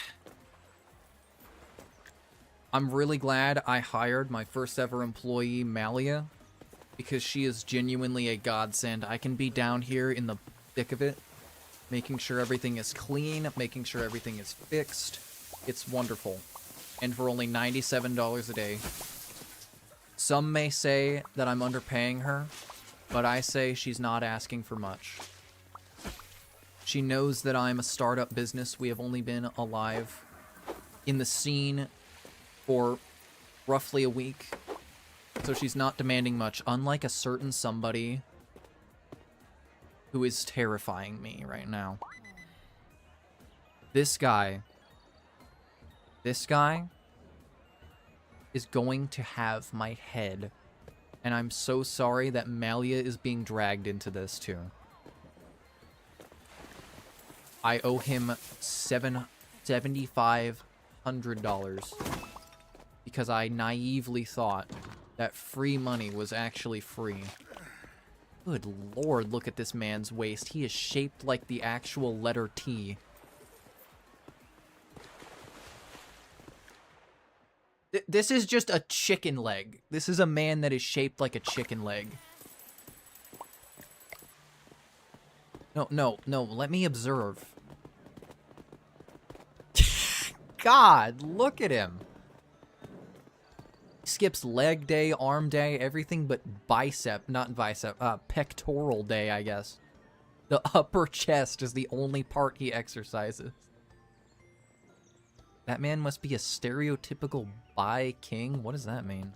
I'm really glad I hired my first ever employee, Malia, because she is genuinely a godsend. I can be down here in the thick of it, making sure everything is clean, making sure everything is fixed. It's wonderful. And for only $97 a day. Some may say that I'm underpaying her, but I say she's not asking for much. She knows that I'm a startup business. We have only been alive in the scene for roughly a week. So she's not demanding much, unlike a certain somebody who is terrifying me right now. This guy is going to have my head. And I'm so sorry that Malia is being dragged into this too. I owe him $7,500 because I naively thought that free money was actually free. Good lord, look at this man's waist. He is shaped like the actual letter T. This is just a chicken leg. This is a man that is shaped like a chicken leg. No, let me observe. God, look at him. Skips leg day, arm day, everything but pectoral day, I guess. The upper chest is the only part he exercises. That man must be a stereotypical bi-king. What does that mean?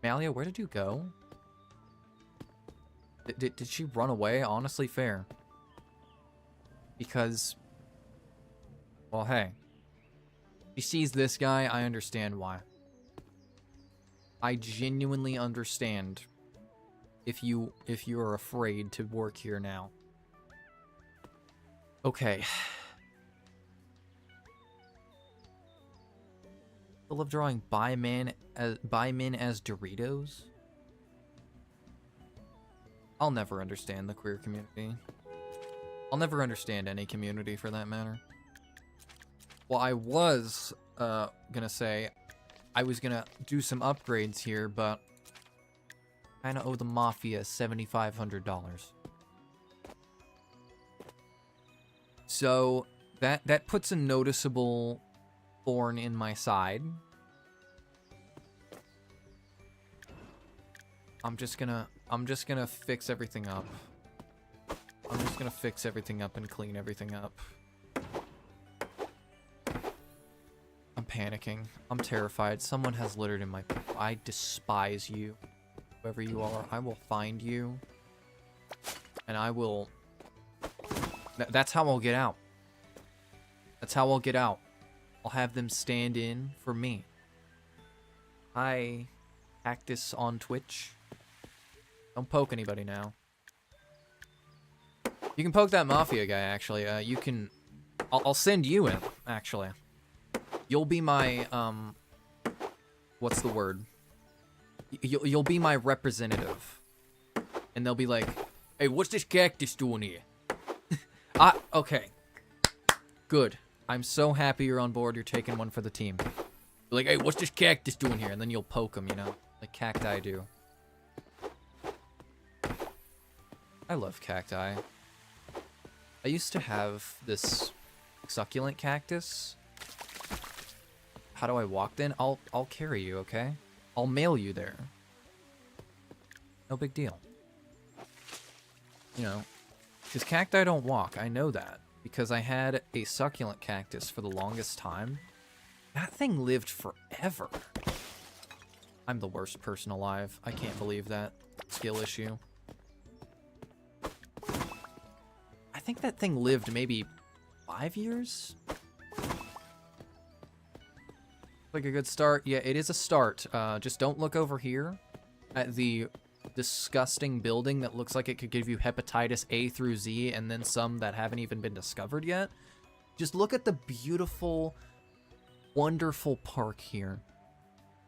Malia, where did you go? Did she run away? Honestly, fair. Because, well, hey. She sees this guy, I understand why. I genuinely understand if you are afraid to work here now. Okay. I love drawing bi-men as Doritos. I'll never understand the queer community. I'll never understand any community for that matter. Well, I was gonna say I was gonna do some upgrades here, but I kinda owe the Mafia $7,500. So that puts a noticeable thorn in my side. I'm just gonna fix everything up. I'm just gonna fix everything up and clean everything up. I'm panicking. I'm terrified. Someone has littered in my... I despise you. Whoever you are, I will find you. And I will... That's how I'll get out. That's how I'll get out. I'll have them stand in for me. Hi, Cactus on Twitch. Don't poke anybody now. You can poke that Mafia guy, actually. You can... I'll send you in, actually. You'll be my, what's the word? You'll be my representative. And they'll be like,
Hey, what's this cactus doing here?
Okay. Good. I'm so happy you're on board. You're taking one for the team.
Like, hey, what's this cactus doing here?
And then you'll poke them, you know? Like cacti do. I love cacti. I used to have this succulent cactus. How do I walk then? I'll carry you, okay? I'll mail you there. No big deal. You know, because cacti don't walk. I know that. Because I had a succulent cactus for the longest time. That thing lived forever. I'm the worst person alive. I can't believe that skill issue. think that thing lived maybe 5 years? Like a good start. Yeah, it is a start. Just don't look over here at the disgusting building that looks like it could give you hepatitis A through Z and then some that haven't even been discovered yet. Just look at the beautiful, wonderful park here.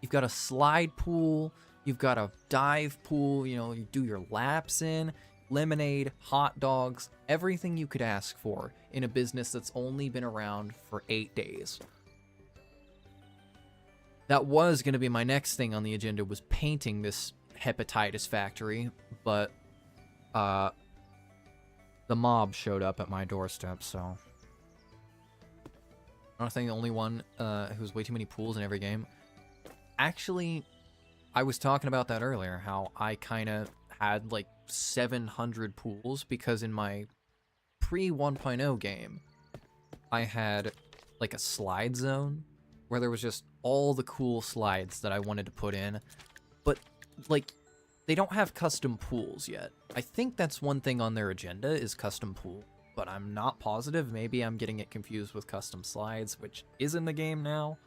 You've got a slide pool, you've got a dive pool, you know, you do your laps in, lemonade, hot dogs, everything you could ask for in a business that's only been around for 8 days. That was going to be my next thing on the agenda, was painting this hepatitis factory, but the mob showed up at my doorstep, so I'm not saying the only one who has way too many pools in every game. Actually, I was talking about that earlier, how I kind of had like 700 pools, because in my pre 1.0 game, I had like a slide zone where there was just all the cool slides that I wanted to put in, but like they don't have custom pools yet. I think that's one thing on their agenda, is custom pool, but I'm not positive. Maybe I'm getting it confused with custom slides, which is in the game now.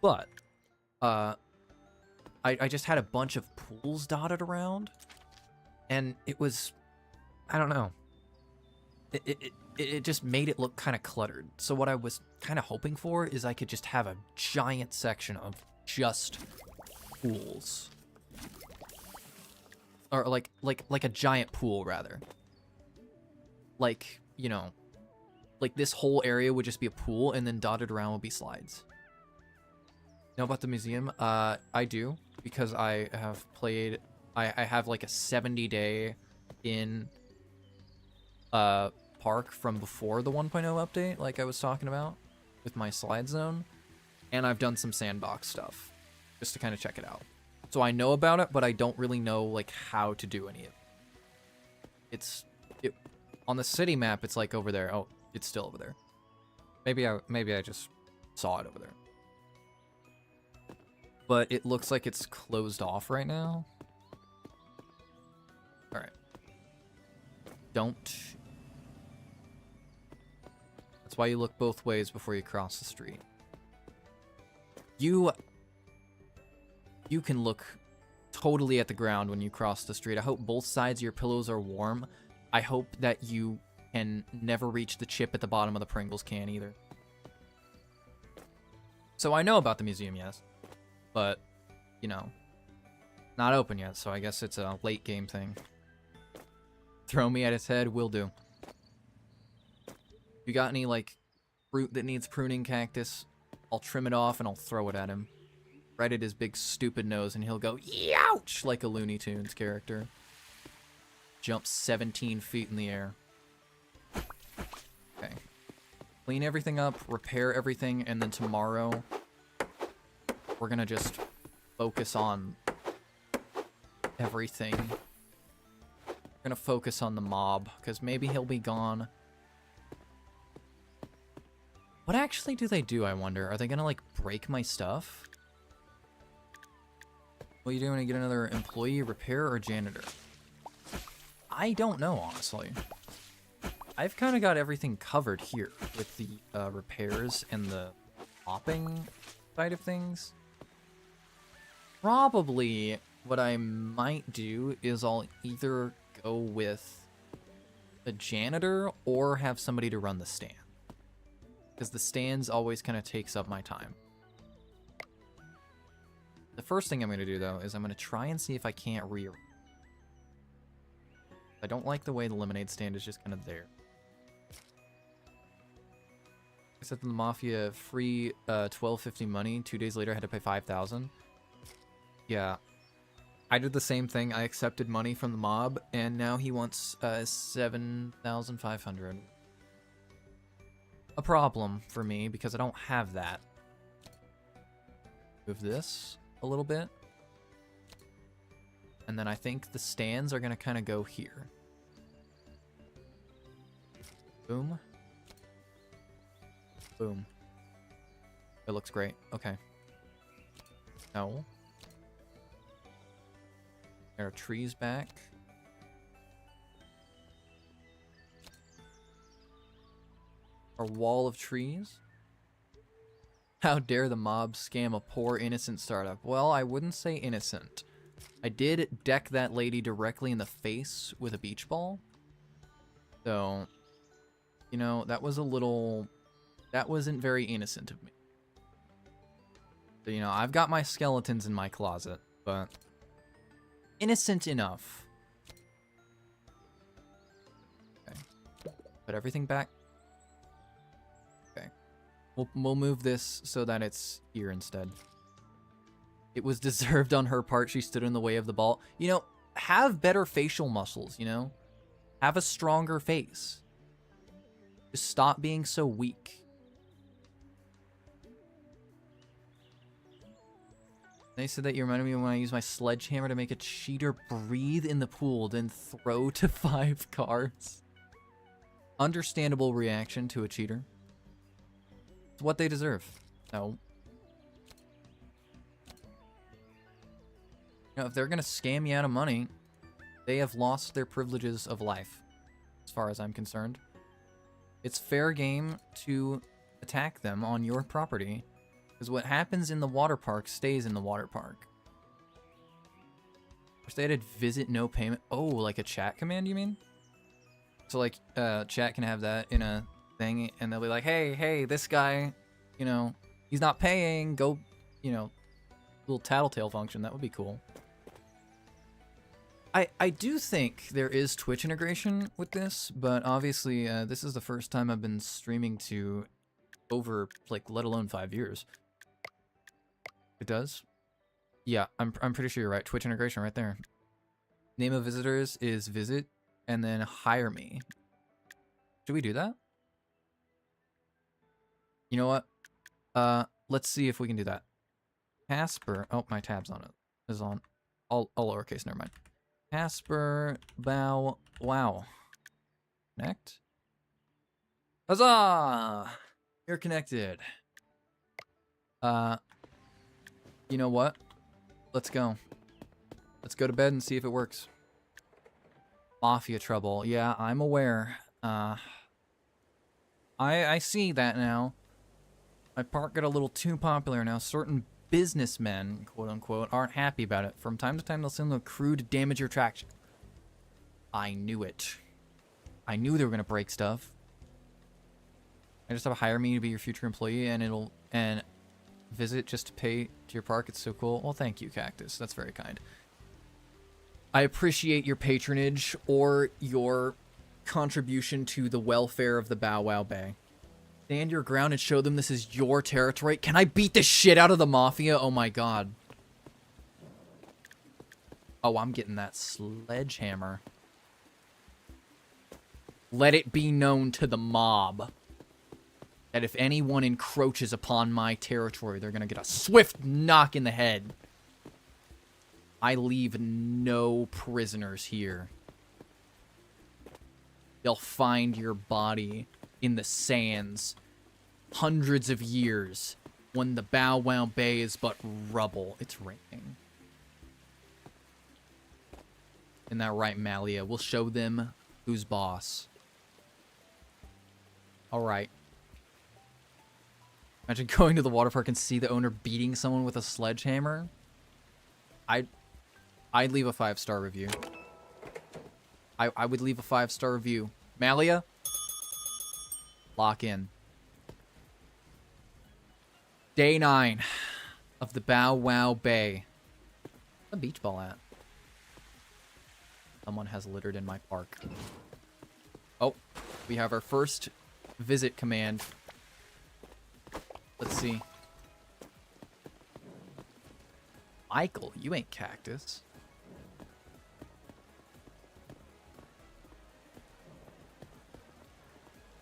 But I just had a bunch of pools dotted around, and it was, I don't know, it just made it look kind of cluttered. So what I was kind of hoping for is I could just have a giant section of just pools. Or like a giant pool, rather. Like, you know, like this whole area would just be a pool, and then dotted around would be slides. Know about the museum? I do, because I have played, I have like a 70-day in park from before the 1.0 update, like I was talking about with my slide zone, and I've done some sandbox stuff just to kind of check it out. So I know about it, but I don't really know like how to do any of it. It on the city map, it's like over there. Oh, it's still over there. Maybe I just saw it over there. But it looks like it's closed off right now. All right. Don't. That's why you look both ways before you cross the street. You can look totally at the ground when you cross the street. I hope both sides of your pillows are warm. I hope that you can never reach the chip at the bottom of the Pringles can either. So I know about the museum, yes. But, you know, not open yet, so I guess it's a late game thing. Throw me at its head, will do. You got any, like, fruit that needs pruning, Cactus? I'll trim it off and I'll throw it at him. Right at his big stupid nose, and he'll go, "Youch!" like a Looney Tunes character. Jump 17 feet in the air. Okay. Clean everything up, repair everything, and then tomorrow we're gonna just focus on everything. We're gonna focus on the mob, because maybe he'll be gone. What actually do they do, I wonder? Are they gonna, like, break my stuff? What are you doing to get another employee, repair, or janitor? I don't know, honestly. I've kind of got everything covered here with the repairs and the mopping side of things. Probably what I might do is I'll either go with a janitor or have somebody to run the stand. Because the stands always kind of takes up my time. The first thing I'm going to do, though, is I'm going to try and see if I can't I don't like the way the lemonade stand is just kind of there. I said to the Mafia free $12.50 money. 2 days later, I had to pay $5,000. Yeah. I did the same thing. I accepted money from the mob, and now he wants $7,500. A problem for me, because I don't have that. Move this a little bit. And then I think the stands are going to kind of go here. Boom. Boom. It looks great. Okay. No. There are trees back. Our wall of trees. How dare the mob scam a poor innocent startup? Well, I wouldn't say innocent. I did deck that lady directly in the face with a beach ball. So, you know, that wasn't very innocent of me. So, you know, I've got my skeletons in my closet, but innocent enough. Okay. Put everything back. Okay. We'll move this so that it's here instead. It was deserved on her part. She stood in the way of the ball. You know, have better facial muscles, you know? Have a stronger face. Just stop being so weak. They said that you reminded me when I use my sledgehammer to make a cheater breathe in the pool, then throw to 5 cards. Understandable reaction to a cheater. It's what they deserve. No. You know, if they're gonna scam you out of money, they have lost their privileges of life, as far as I'm concerned. It's fair game to attack them on your property, because what happens in the water park stays in the water park. Wish they added visit no payment. Oh, like a chat command, you mean? So like, chat can have that in a thing, and they'll be like, hey, this guy, you know, he's not paying. Go, you know, little tattletale function. That would be cool. I do think there is Twitch integration with this, but obviously this is the first time I've been streaming to over, like, let alone 5 years. It does? Yeah, I'm pretty sure you're right. Twitch integration right there. Name of visitors is visit, and then hire me. Should we do that? You know what? Let's see if we can do that. Casper. Oh, my tab's on it. Is on. All lowercase. Never mind. CasperBowWow. Connect. Huzzah! You're connected. You know what? Let's go. Let's go to bed and see if it works. Mafia trouble. Yeah, I'm aware. I see that now. My park got a little too popular now. Certain businessmen, quote unquote, aren't happy about it. From time to time, they'll send a crew to damage your attraction. I knew it. I knew they were gonna break stuff. I just have to hire me to be your future employee, and visit just to pay to your park. It's so cool. Well, thank you, Cactus. That's very kind. I appreciate your patronage or your contribution to the welfare of the Bow Wow Bay. Stand your ground and show them this is your territory. Can I beat the shit out of the Mafia? Oh my god. Oh, I'm getting that sledgehammer. Let it be known to the mob that if anyone encroaches upon my territory, they're gonna get a swift knock in the head. I leave no prisoners here. They'll find your body in the sands hundreds of years when the Bow Wow Bay is but rubble. It's raining. Isn't that right, Malia? We'll show them who's boss. Alright. Imagine going to the water park and see the owner beating someone with a sledgehammer. I'd leave a 5-star review. I would leave a 5-star review. Malia? Lock in. Day 9 of the Bow Wow Bay. Where's the beach ball at? Someone has littered in my park. Oh, we have our first visit command. Let's see. Michael, you ain't Cactus.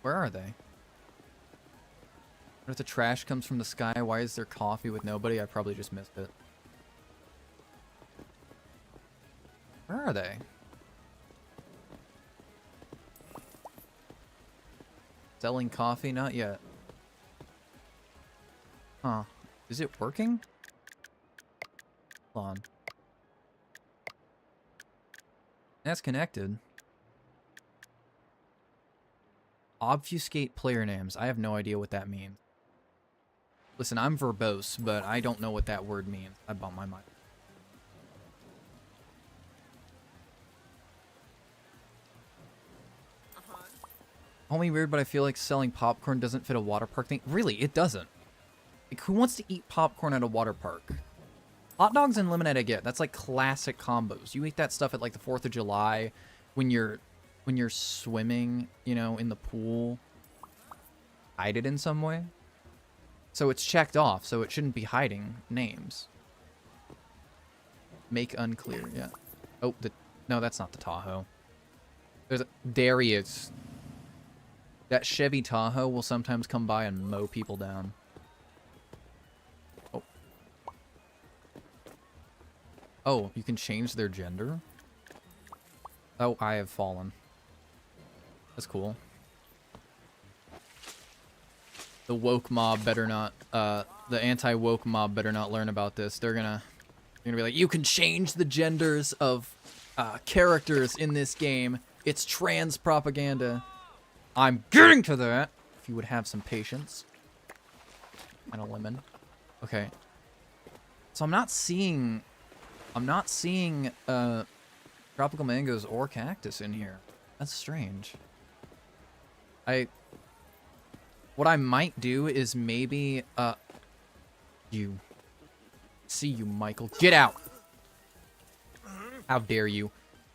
Where are they? What if the trash comes from the sky? Why is there coffee with nobody? I probably just missed it. Where are they? Selling coffee? Not yet. Huh. Is it working? Hold on. That's connected. Obfuscate player names. I have no idea what that means. Listen, I'm verbose, but I don't know what that word means. I bumped my mic. Call me weird, but I feel like selling popcorn doesn't fit a water park thing. Really, it doesn't. Like, who wants to eat popcorn at a water park? Hot dogs and lemonade I get. That's like classic combos. You eat that stuff at like the 4th of July when you're swimming, you know, in the pool. Hide it in some way. So it's checked off, so it shouldn't be hiding names. Make unclear, yeah. Oh, no, that's not the Tahoe. There he is. That Chevy Tahoe will sometimes come by and mow people down. Oh. Oh, you can change their gender? Oh, I have fallen. That's cool. The woke mob better not, the anti-woke mob better not learn about this. They're gonna be like, you can change the genders of characters in this game. It's trans propaganda. I'm getting to that. If you would have some patience. And a lemon. Okay. So I'm not seeing tropical mangoes or cactus in here. That's strange. What I might do is maybe, you. See you, Michael. Get out! How dare you.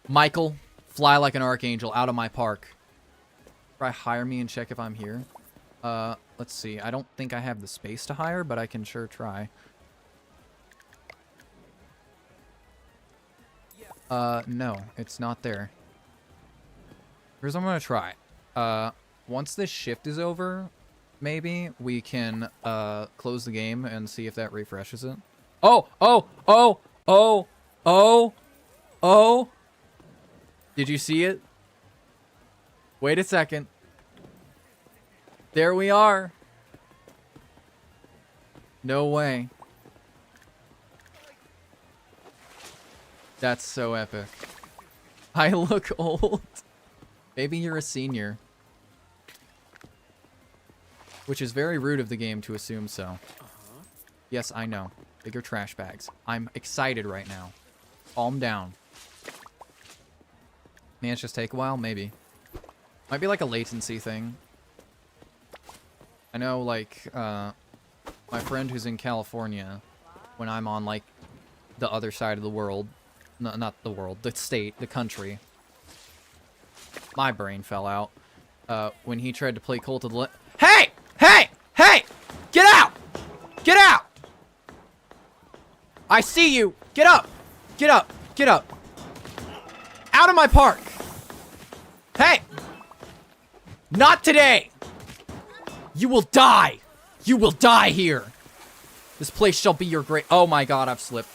Michael, fly like an archangel out of my park. Try hire me and check if I'm here. Let's see. I don't think I have the space to hire, but I can sure try. No, it's not there. Here's what I'm gonna try. Once this shift is over, maybe we can close the game and see if that refreshes it. Oh, oh, oh, oh, oh, oh. Did you see it? Wait a second. There we are. No way. That's so epic. I look old. Maybe you're a senior. Which is very rude of the game to assume so. Yes, I know. Bigger trash bags. I'm excited right now. Calm down. May it just take a while? Maybe. Might be like a latency thing. I know, like, my friend who's in California, when I'm on, like, the other side of the world, no, not the world, the state, the country. My brain fell out. When he tried to play Cult of the Hey! Hey! Hey! Get out! Get out! I see you! Get up! Get up! Get up! Out of my park! Hey! Not today! You will die! You will die here! This place shall be your grave. Oh my god, I've slipped.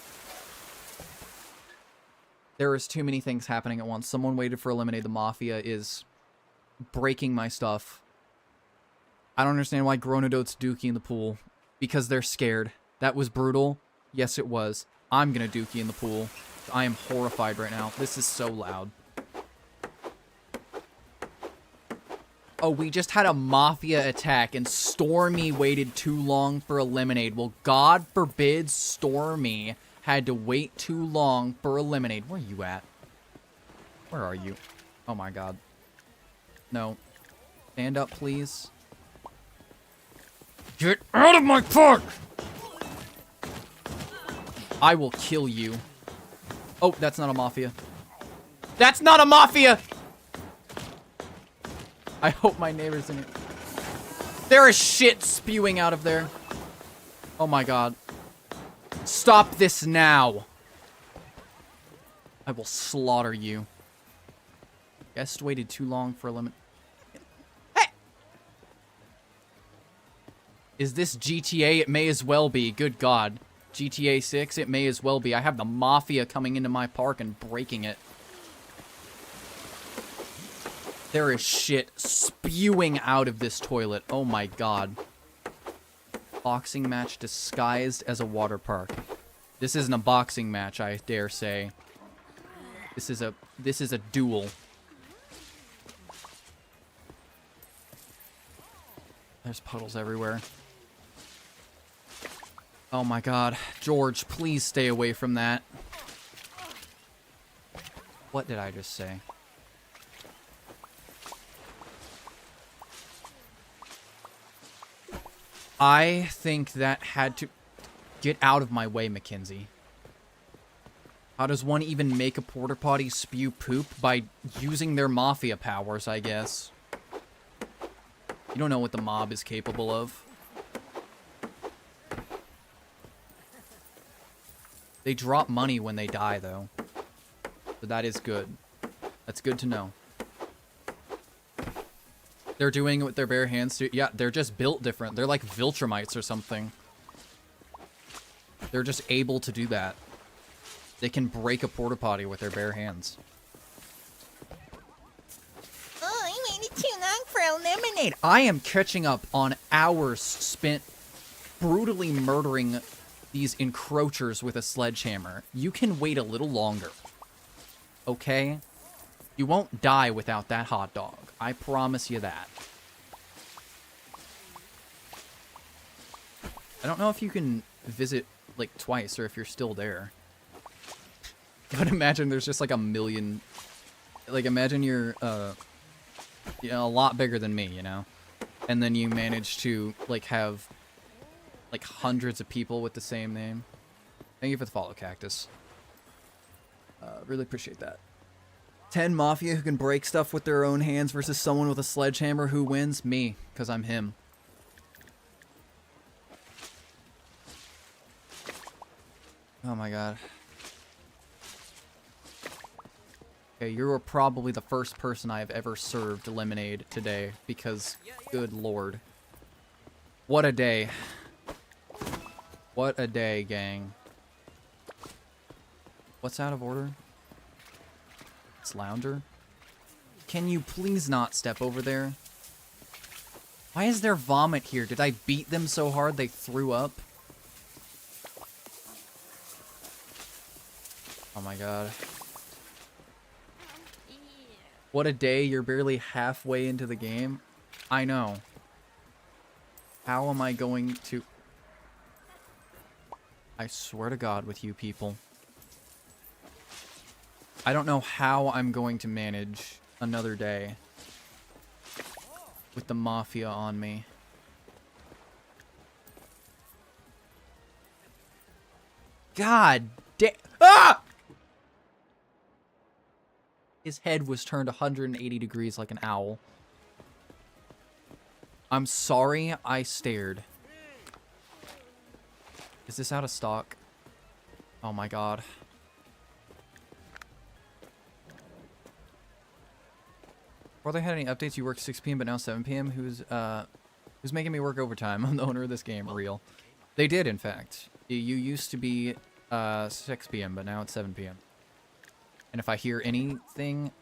There is too many things happening at once. Someone waited for Eliminate. The Mafia is breaking my stuff. I don't understand why Gronodote's Dookie in the pool. Because they're scared. That was brutal. Yes, it was. I'm gonna Dookie in the pool. I am horrified right now. This is so loud. Oh, we just had a Mafia attack and Stormy waited too long for a lemonade. Well, God forbid Stormy had to wait too long for a lemonade. Where are you at? Where are you? Oh my god. No. Stand up, please. Get out of my park! I will kill you. Oh, that's not a Mafia. That's not a Mafia! I hope my neighbor's in it. There is shit spewing out of there. Oh my god. Stop this now. I will slaughter you. Guest waited too long for a lemon. Hey! Is this GTA? It may as well be. Good god. GTA 6? It may as well be. I have the Mafia coming into my park and breaking it. There is shit spewing out of this toilet. Oh my god. Boxing match disguised as a water park. This isn't a boxing match, I dare say. This is a duel. There's puddles everywhere. Oh my god. George, please stay away from that. What did I just say? I think that had to... Get out of my way, Mackenzie. How does one even make a porta potty spew poop? By using their mafia powers, I guess. You don't know what the mob is capable of. They drop money when they die, though. So that is good. That's good to know. They're doing it with their bare hands, too. Yeah, they're just built different. They're like Viltrumites or something. They're just able to do that. They can break a porta potty with their bare hands.
Oh, I waited too long for a lemonade.
I am catching up on hours spent brutally murdering these encroachers with a sledgehammer. You can wait a little longer. Okay? You won't die without that hot dog. I promise you that. I don't know if you can visit, like, twice or if you're still there. But imagine there's just, like, a million... Like, imagine you're, you know, a lot bigger than me, you know? And then you manage to, like, have, like, hundreds of people with the same name. Thank you for the follow, Cactus. Really appreciate that. 10 Mafia who can break stuff with their own hands versus someone with a sledgehammer. Who wins? Me, because I'm him. Oh my god. Okay, you were probably the first person I have ever served lemonade today, because good lord. What a day. What a day, gang. What's out of order? It's Lounger. Can you please not step over there? Why is there vomit here? Did I beat them so hard they threw up? Oh my god. What a day, you're barely halfway into the game. I know. How am I going to... I swear to God with you people. I don't know how I'm going to manage another day with the Mafia on me. God damn. Ah! His head was turned 180 degrees like an owl. I'm sorry I stared. Is this out of stock? Oh my god. Before they had any updates, you worked 6 p.m. but now 7 p.m. Who's making me work overtime? I'm the owner of this game. Real. They did, in fact. You used to be 6 p.m., but now it's 7 p.m. And if I hear anything,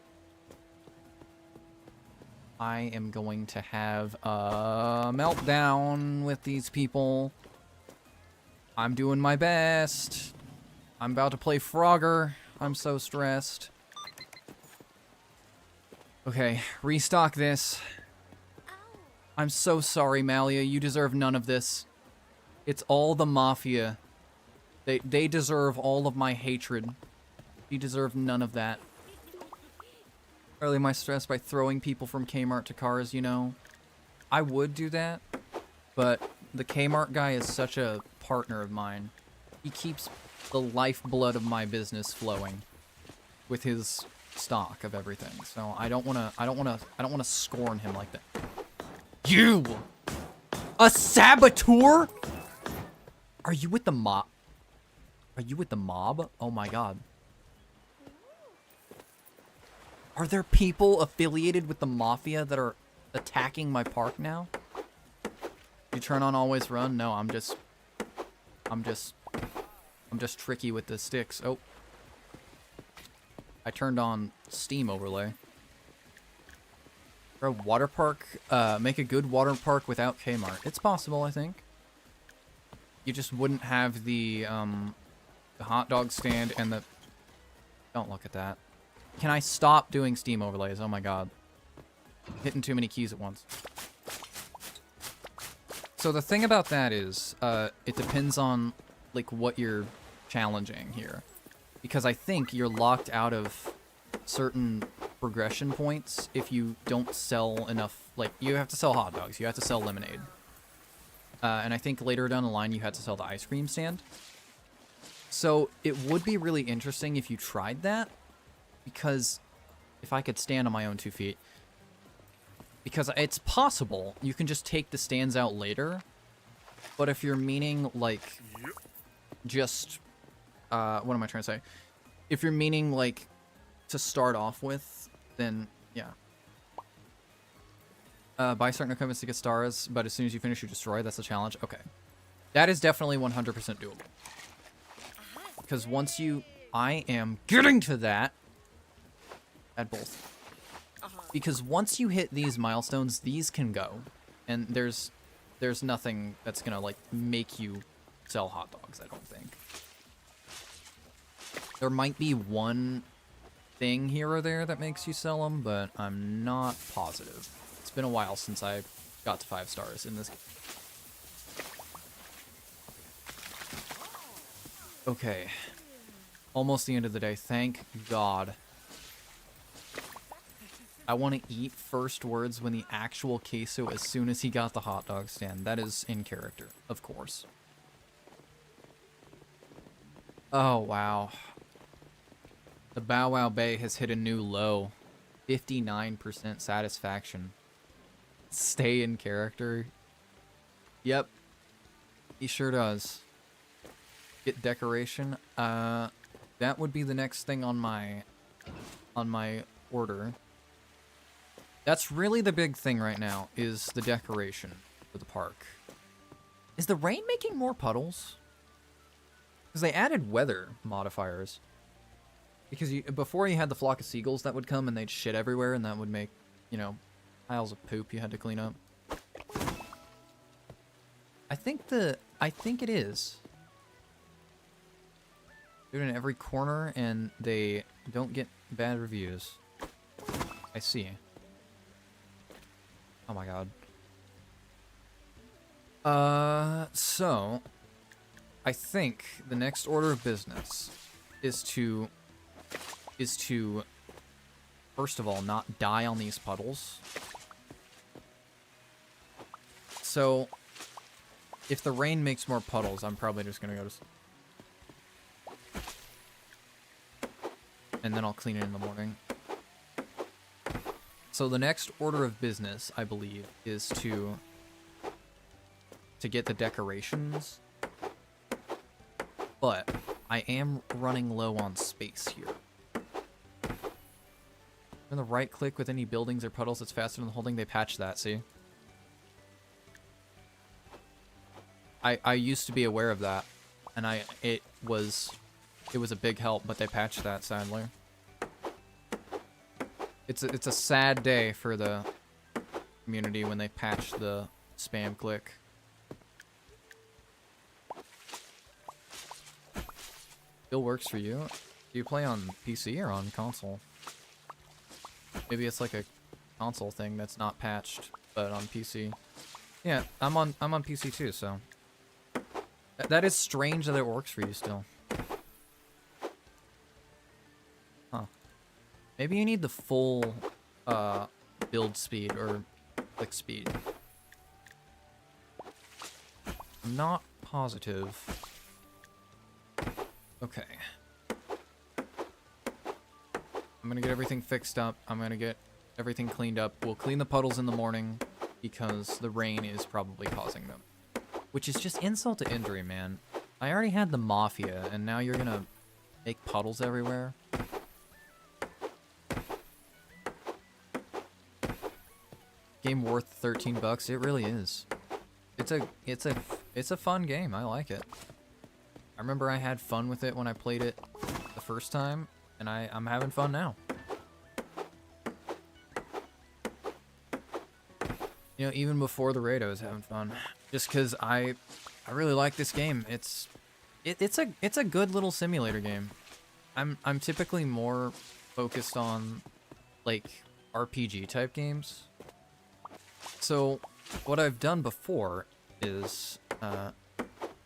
I am going to have a meltdown with these people. I'm doing my best. I'm about to play Frogger. I'm so stressed. Okay, restock this. I'm so sorry, Malia. You deserve none of this. It's all the Mafia. They deserve all of my hatred. You deserve none of that. Early my stress by throwing people from Kmart to cars, you know. I would do that, but the Kmart guy is such a partner of mine. He keeps the lifeblood of my business flowing with his stock of everything. So I don't want to scorn him like that. You! A saboteur? Are you with the mob? Are you with the mob? Oh my god. Are there people affiliated with the Mafia that are attacking my park now? You turn on always run? No, I'm just tricky with the sticks. Oh. I turned on Steam overlay. For a water park, make a good water park without Kmart. It's possible, I think. You just wouldn't have the hot dog stand and the... Don't look at that. Can I stop doing Steam overlays? Oh my god. I'm hitting too many keys at once. So the thing about that is, it depends on, like, what you're challenging here. Because I think you're locked out of certain progression points if you don't sell enough, like, you have to sell hot dogs, you have to sell lemonade. And I think later down the line you had to sell the ice cream stand. So it would be really interesting if you tried that, because if I could stand on my own 2 feet, because it's possible you can just take the stands out later, but if you're meaning, like, just, what am I trying to say? If you're meaning, like, to start off with, then, yeah. Buy certain equipment to get stars, but as soon as you finish, you destroy. That's the challenge. Okay. That is definitely 100% doable. Because once you... I am getting to that at both. Because once you hit these milestones, these can go. And there's nothing that's gonna, like, make you sell hot dogs, I don't think. There might be one thing here or there that makes you sell them, but I'm not positive. It's been a while since I got to 5 stars in this. Okay. Almost the end of the day. Thank God. I want to eat first words when the actual queso as soon as he got the hot dog stand. That is in character, of course. Oh, wow. The Bow Wow Bay has hit a new low. 59% satisfaction. Stay in character. Yep. He sure does. Get decoration. That would be the next thing on my order. That's really the big thing right now, is the decoration for the park. Is the rain making more puddles? Because they added weather modifiers. Because before you had the flock of seagulls that would come and they'd shit everywhere, and that would make, you know, piles of poop you had to clean up. I think it is. They're in every corner and they don't get bad reviews. I see. Oh my god. So I think the next order of business is to first of all not die on these puddles. So if the rain makes more puddles, I'm probably just gonna go to... And then I'll clean it in the morning. So the next order of business, I believe, is to get the decorations. But I am running low on space here. When the right click with any buildings or puddles that's faster than the holding, they patch that, see? I used to be aware of that, and it was a big help, but they patched that, sadly. It's a sad day for the community when they patch the spam click. Still works for you? Do you play on PC or on console? Maybe it's like a console thing that's not patched, but on PC. Yeah, I'm on PC too, so that is strange that it works for you still. Huh. Maybe you need the full build speed or click speed. I'm not positive. Okay. I'm gonna get everything fixed up. I'm gonna get everything cleaned up. We'll clean the puddles in the morning because the rain is probably causing them. Which is just insult to injury, man. I already had the mafia, and now you're gonna make puddles everywhere? Game worth 13 bucks? It really is. It's a fun game. I like it. I remember I had fun with it when I played it the first time, and I'm having fun now. You know, even before the raid, I was having fun. Just because I really like this game. It's a good little simulator game. I'm typically more focused on like RPG type games. So what I've done before is,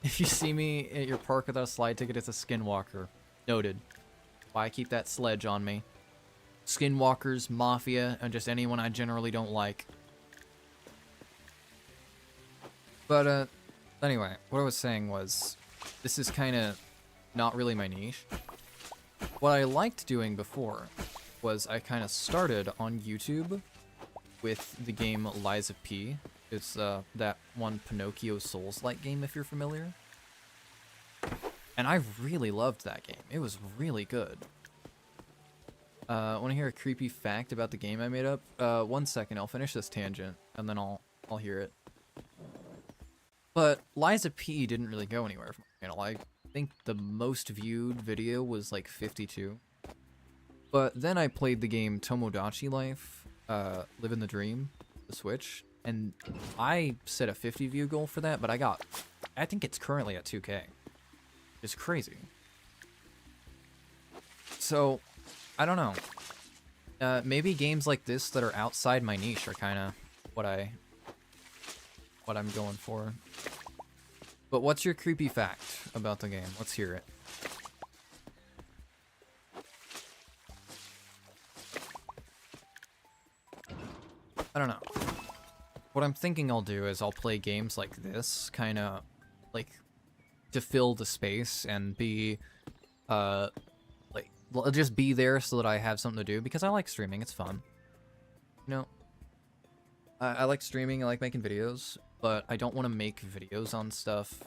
if you see me at your park without a slide ticket, it's a skinwalker. Noted. Why keep that sledge on me? Skinwalkers, Mafia, and just anyone I generally don't like. But, anyway, what I was saying was, this is kind of not really my niche. What I liked doing before was I kind of started on YouTube with the game Lies of P. It's that one Pinocchio Souls-like game, if you're familiar. And I really loved that game. It was really good. Want to hear a creepy fact about the game I made up? 1 second, I'll finish this tangent, and then I'll hear it. But Lies of P didn't really go anywhere from my channel. I think the most viewed video was like 52. But then I played the game Tomodachi Life, Living the Dream, the Switch, and I set a 50 view goal for that, but I think it's currently at 2K. It's crazy. So, I don't know. Maybe games like this that are outside my niche are kind of what I'm going for. But what's your creepy fact about the game? Let's hear it. I don't know. What I'm thinking I'll do is I'll play games like this, kind of like to fill the space and be like just be there so that I have something to do, because I like streaming. It's fun. You know, I like streaming, I like making videos, but I don't want to make videos on stuff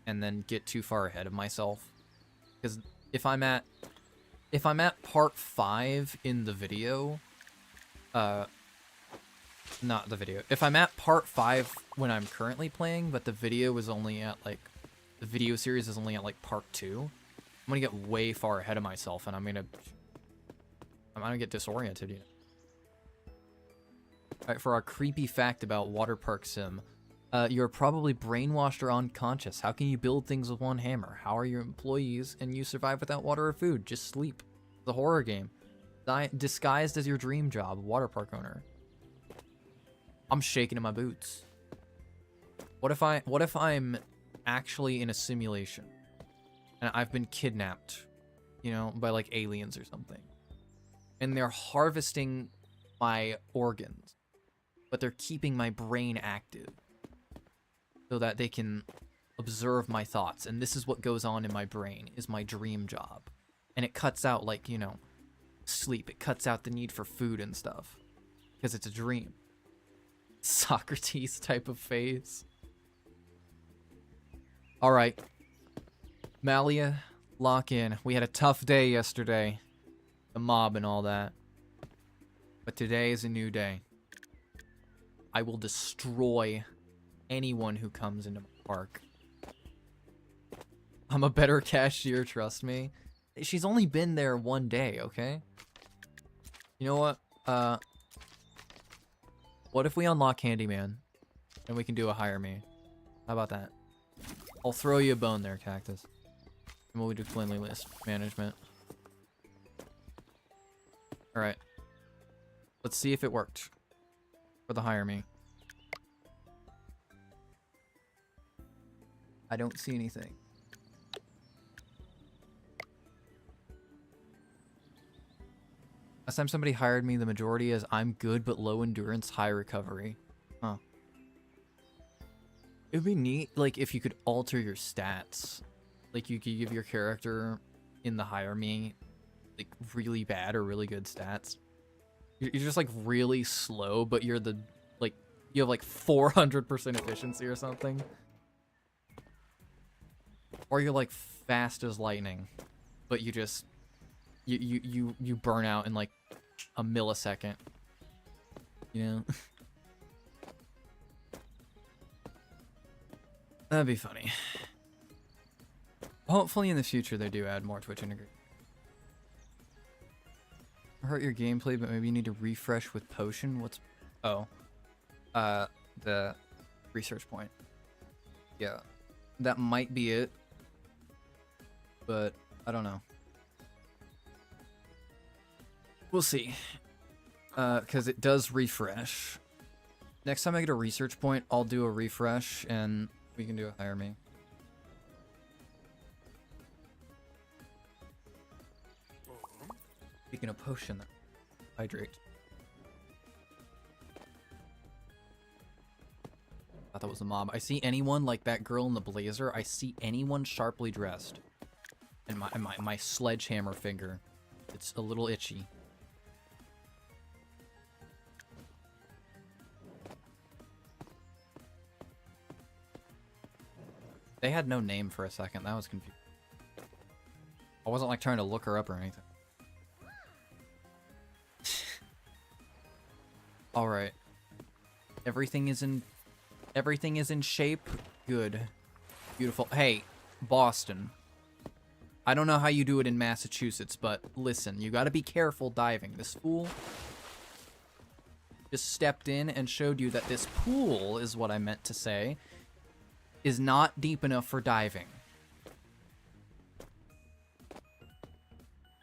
and then get too far ahead of myself. Because if I'm at part 5 in the video, not the video. If I'm at part 5 when I'm currently playing, but the video is only at like, the video series is only at like part 2, I'm gonna get way far ahead of myself, and I'm gonna get disoriented, you know. Alright, for our creepy fact about Waterpark Sim, you're probably brainwashed or unconscious. How can you build things with one hammer? How are your employees and you survive without water or food? Just sleep. The horror game. Disguised as your dream job, waterpark owner. I'm shaking in my boots. What if I'm actually in a simulation and I've been kidnapped, you know, by like aliens or something, and they're harvesting my organs, but they're keeping my brain active so that they can observe my thoughts, and this is what goes on in my brain, is my dream job. And it cuts out, like, you know, sleep. It cuts out the need for food and stuff because it's a dream. Socrates type of phase. All right, Malia, lock in. We had a tough day yesterday, the mob and all that, but today is a new day. I will destroy anyone who comes into my park. I'm a better cashier, trust me. She's only been there 1 day, okay? You know what? What if we unlock Handyman and we can do a hire me? How about that? I'll throw you a bone there, Cactus. And we'll do cleanliness management. Alright. Let's see if it worked for the hire me. I don't see anything. Last time somebody hired me, the majority is I'm good but low endurance, high recovery. Huh. It would be neat, like, if you could alter your stats. Like, you could give your character in the hire me, like, really bad or really good stats. You're just, like, really slow, but you're the, like, you have, like, 400% efficiency or something. Or you're, like, fast as lightning, but you just... You burn out in like a millisecond, you know? That'd be funny. Hopefully in the future they do add more Twitch integration. Hurt your gameplay, but maybe you need to refresh with potion. What's... Oh. The research point. Yeah. That might be it. But I don't know. We'll see. Because it does refresh. Next time I get a research point, I'll do a refresh and we can do a hire me. Speaking of potion, hydrate. I thought that was a mob. I see anyone like that girl in the blazer. I see anyone sharply dressed. And my sledgehammer finger. It's a little itchy. They had no name for a second. That was confusing. I wasn't like trying to look her up or anything. All right. Everything is in shape. Good. Beautiful. Hey, Boston. I don't know how you do it in Massachusetts, but listen, you got to be careful diving. This fool just stepped in and showed you that this pool is what I meant to say is not deep enough for diving.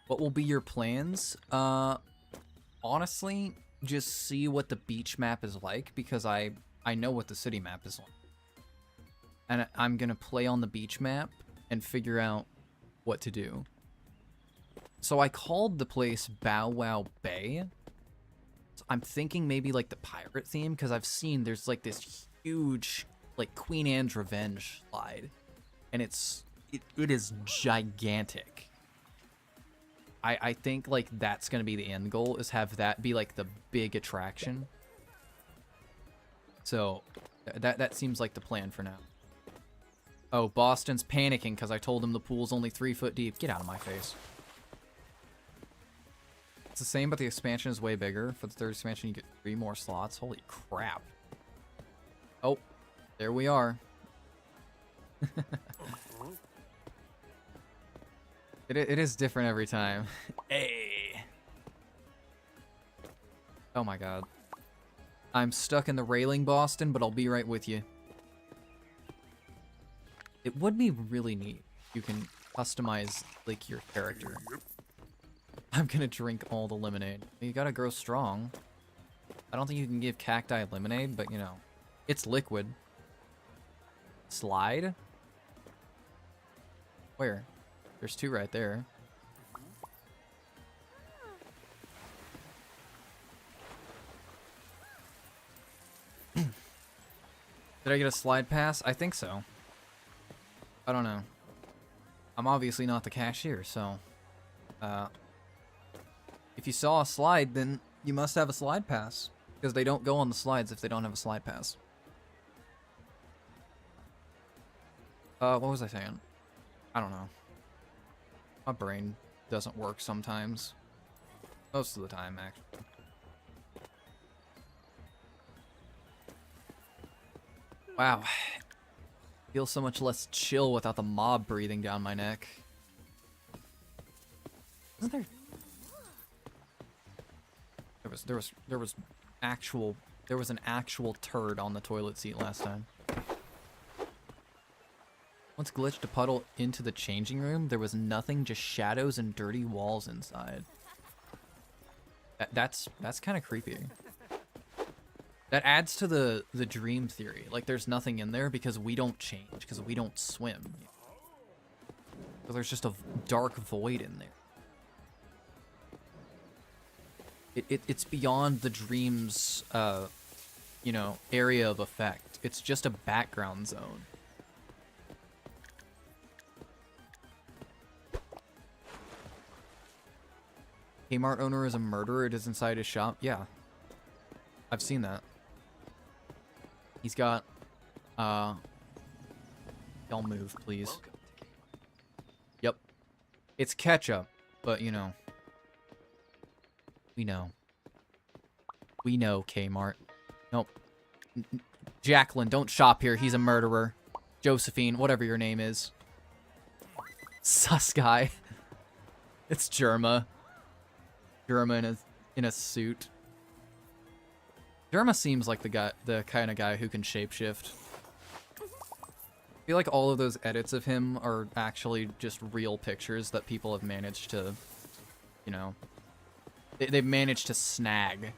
What will be your plans? Honestly, just see what the beach map is like, because I know what the city map is like. And I'm gonna play on the beach map and figure out what to do. So I called the place Bow Wow Bay. So I'm thinking maybe like the pirate theme, because I've seen there's like this huge like Queen Anne's Revenge slide, and it is gigantic. I think like that's gonna be the end goal, is have that be like the big attraction. So that seems like the plan for now. Oh, Boston's panicking because I told him the pool's only 3 foot deep. Get out of my face. It's the same, but the expansion is way bigger. For the third expansion, you get 3 more slots. Holy crap. Oh, there we are. It is different every time. Hey. Oh my god. I'm stuck in the railing, Boston, but I'll be right with you. It would be really neat if you can customize, like, your character. I'm gonna drink all the lemonade. You gotta grow strong. I don't think you can give cacti lemonade, but, you know, it's liquid. Slide? Where? There's 2 right there. Did I get a slide pass? I think so. I don't know. I'm obviously not the cashier, so... if you saw a slide, then you must have a slide pass. Because they don't go on the slides if they don't have a slide pass. What was I saying? I don't know. My brain doesn't work sometimes. Most of the time, actually. Wow. Feels so much less chill without the mob breathing down my neck. Isn't there... There was an actual turd on the toilet seat last time. Once glitched a puddle into the changing room, there was nothing, just shadows and dirty walls inside. That's kind of creepy. That adds to the dream theory. Like, there's nothing in there because we don't change, because we don't swim. So there's just a dark void in there. It's beyond the dream's, you know, area of effect. It's just a background zone. Kmart owner is a murderer. It is inside his shop. Yeah. I've seen that. He's got, y'all move, please. Yep. It's ketchup, but, you know. We know. We know, Kmart. Nope. Jacqueline, don't shop here. He's a murderer. Josephine, whatever your name is. Sus guy. It's Germa. Germa in a suit. Germa seems like the kind of guy who can shapeshift. I feel like all of those edits of him are actually just real pictures that people have managed to, you know, they've managed to snag.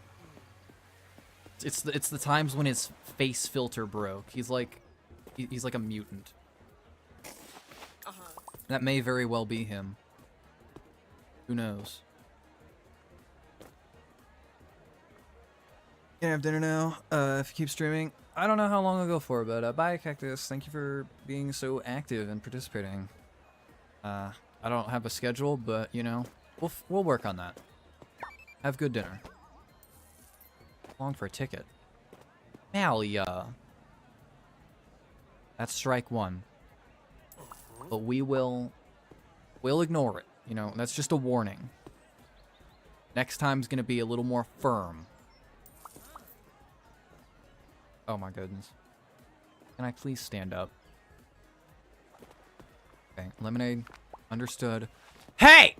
It's the times when his face filter broke. He's like a mutant. That may very well be him. Who knows? Gonna have dinner now. If you keep streaming, I don't know how long I'll go for, but bye, Cactus. Thank you for being so active and participating. I don't have a schedule, but you know, we'll work on that. Have good dinner. Long for a ticket. Malia. That's strike one. But we'll ignore it. You know, that's just a warning. Next time's gonna be a little more firm. Oh my goodness. Can I please stand up? Okay, lemonade. Understood. Hey!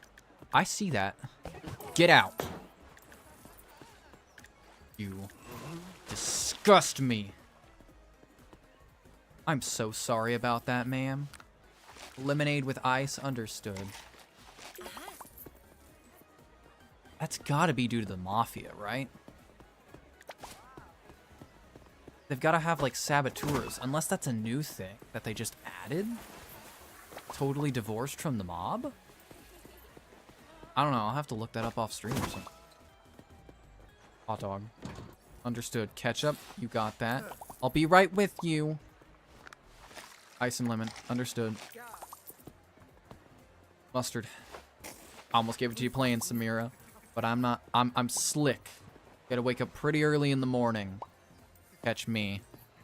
I see that. Get out. You disgust me. I'm so sorry about that, ma'am. Lemonade with ice, understood. That's gotta be due to the mafia, right? They've gotta have, like, saboteurs, unless that's a new thing that they just added? Totally divorced from the mob? I don't know, I'll have to look that up off stream or something. Hot dog. Understood. Ketchup, you got that. I'll be right with you. Ice and lemon, understood. Mustard. I almost gave it to you plain, Samira. But I'm not, I'm slick. Gotta wake up pretty early in the morning. Catch me.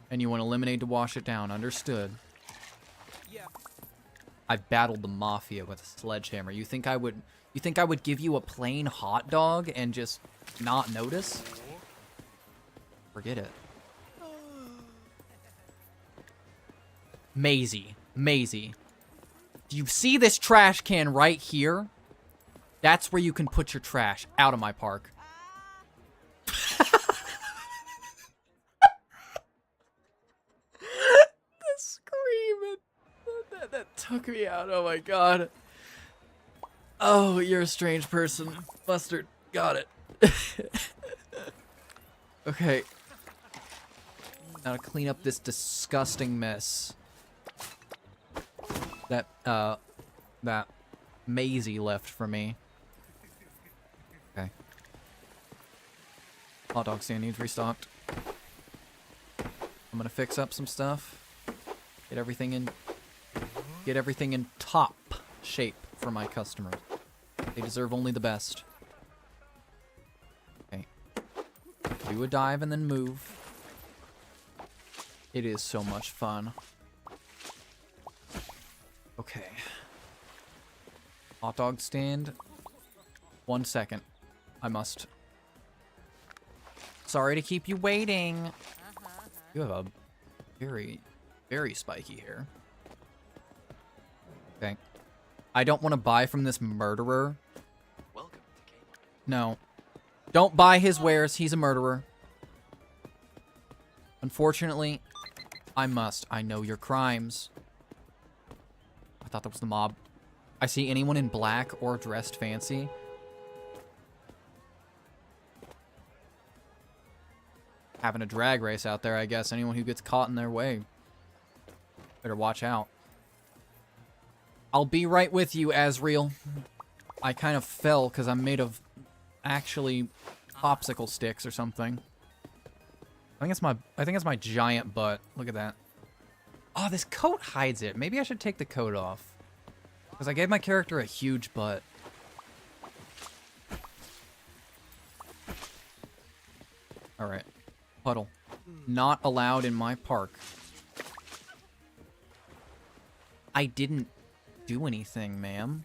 And you want a lemonade to wash it down, understood. I battled the mafia with a sledgehammer. You think I would give you a plain hot dog and just not notice? Forget it. Maisie. Maisie. Do you see this trash can right here? That's where you can put your trash. Out of my park. The screaming. That took me out. Oh my god. Oh, you're a strange person. Mustard. Got it. Okay. Now to clean up this disgusting mess. That Maisie left for me. Okay. Hot dog stand needs restocked. I'm gonna fix up some stuff. Get everything in top shape for my customers. They deserve only the best. Okay. Do a dive and then move. It is so much fun. Okay. Hot dog stand. 1 second. I must. Sorry to keep you waiting. You have a very, very spiky hair. Okay. I don't want to buy from this murderer. No. Don't buy his wares. He's a murderer. Unfortunately, I must. I know your crimes. I thought that was the mob. I see anyone in black or dressed fancy. Having a drag race out there, I guess. Anyone who gets caught in their way. Better watch out. I'll be right with you, Azriel. I kind of fell because I'm made of actually popsicle sticks or something. I think it's my giant butt. Look at that. Oh, this coat hides it. Maybe I should take the coat off. Because I gave my character a huge butt. Alright. Puddle. Not allowed in my park. I didn't do anything, ma'am.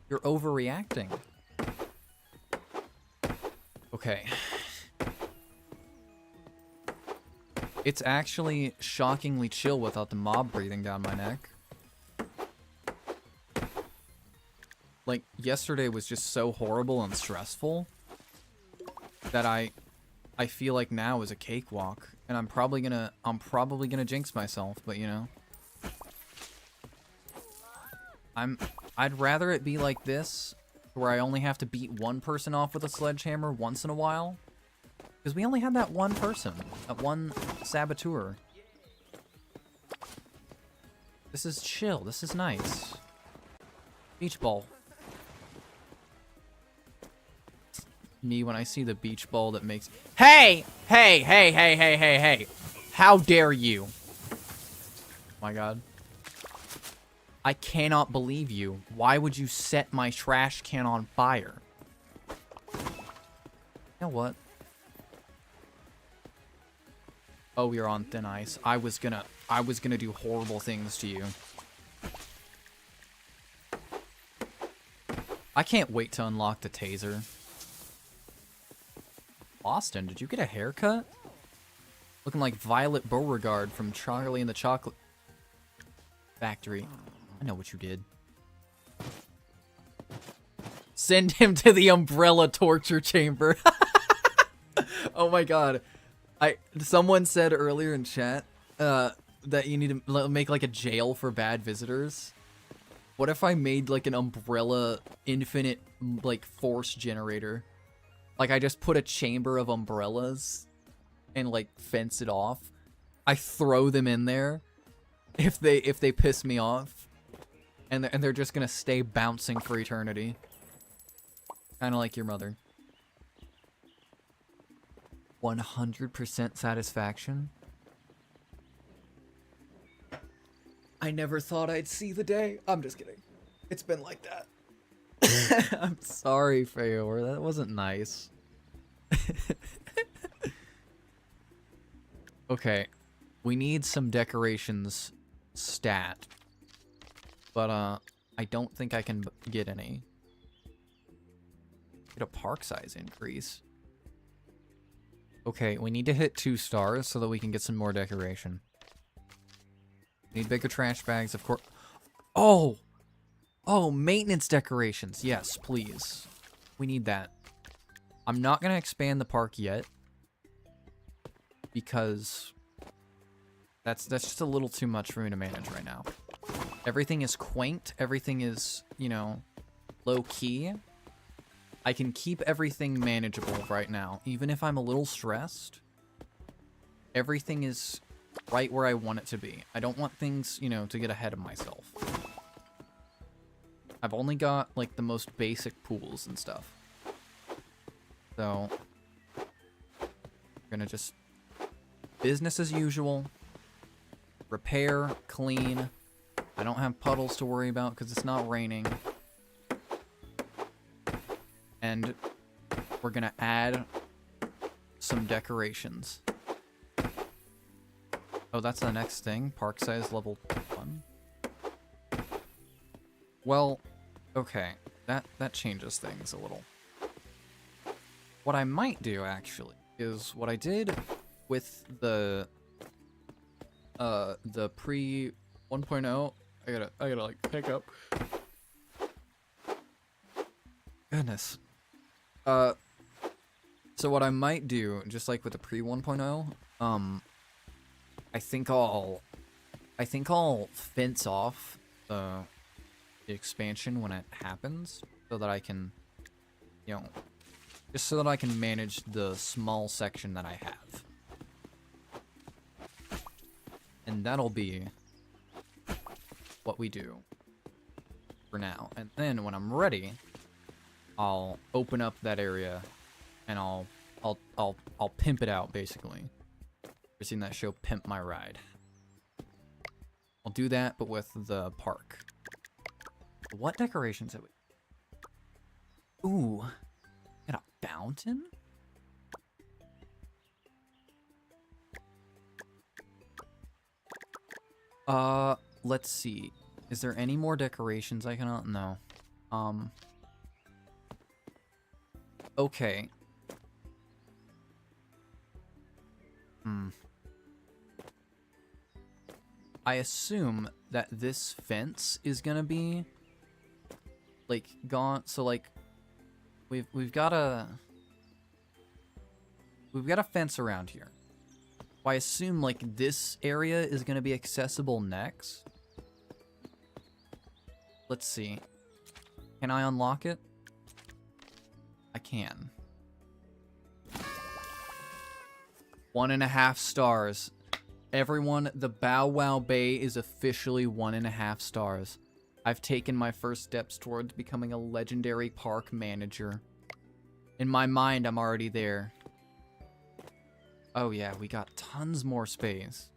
You're overreacting. Okay. It's actually shockingly chill without the mob breathing down my neck. Like, yesterday was just so horrible and stressful that I feel like now is a cakewalk. And I'm probably gonna jinx myself, but you know. I'd rather it be like this, where I only have to beat one person off with a sledgehammer once in a while, Because we only had that one person. That one saboteur. This is chill. This is nice. Beach ball. Me when I see the beach ball that makes... Hey! Hey, hey, hey, hey, hey, hey. How dare you? My God. I cannot believe you. Why would you set my trash can on fire? You know what? Oh, you're on thin ice. I was gonna do horrible things to you. I can't wait to unlock the taser. Austin, did you get a haircut? Looking like Violet Beauregard from Charlie and the Chocolate Factory. I know what you did. Send him to the umbrella torture chamber. Oh my God. Someone said earlier in chat that you need to make like a jail for bad visitors. What if I made like an umbrella infinite like force generator? Like I just put a chamber of umbrellas and like fence it off. I throw them in there if they piss me off, and they're just gonna stay bouncing for eternity. Kind of like your mother. 100% satisfaction. I never thought I'd see the day. I'm just kidding. It's been like that. I'm sorry, Feyor. That wasn't nice. Okay. We need some decorations stat. But, I don't think I can get any. Get a park size increase. Okay, we need to hit 2 stars so that we can get some more decoration. Need bigger trash bags, of course. Oh! Oh, maintenance decorations. Yes, please. We need that. I'm not going to expand the park yet. Because that's just a little too much for me to manage right now. Everything is quaint. Everything is, you know, low-key. I can keep everything manageable right now. Even if I'm a little stressed, everything is right where I want it to be. I don't want things, you know, to get ahead of myself. I've only got, like, the most basic pools and stuff. So, we're gonna just business as usual. Repair, clean. I don't have puddles to worry about because it's not raining. And we're gonna add some decorations. Oh, that's the next thing. Park size level 1. Well, okay. That changes things a little. What I might do, actually, is what I did with the pre 1.0. I gotta like pick up. Goodness. So what I might do, just like with the pre 1.0, I think I'll fence off the expansion when it happens, so that I can, you know, just so that I can manage the small section that I have. And that'll be what we do for now. And then when I'm ready, I'll open up that area and I'll pimp it out, basically. You've seen that show, Pimp My Ride? I'll do that, but with the park. What decorations have we? Ooh, got a fountain? Let's see. Is there any more decorations I cannot? No. Okay. I assume that this fence is gonna be like gone. So like we've got a fence around here. I assume like this area is gonna be accessible next. Let's see. Can I unlock it? I can. 1.5 stars. Everyone, the Bow Wow Bay is officially 1.5 stars. I've taken my first steps towards becoming a legendary park manager. In my mind, I'm already there. Oh yeah, we got tons more space.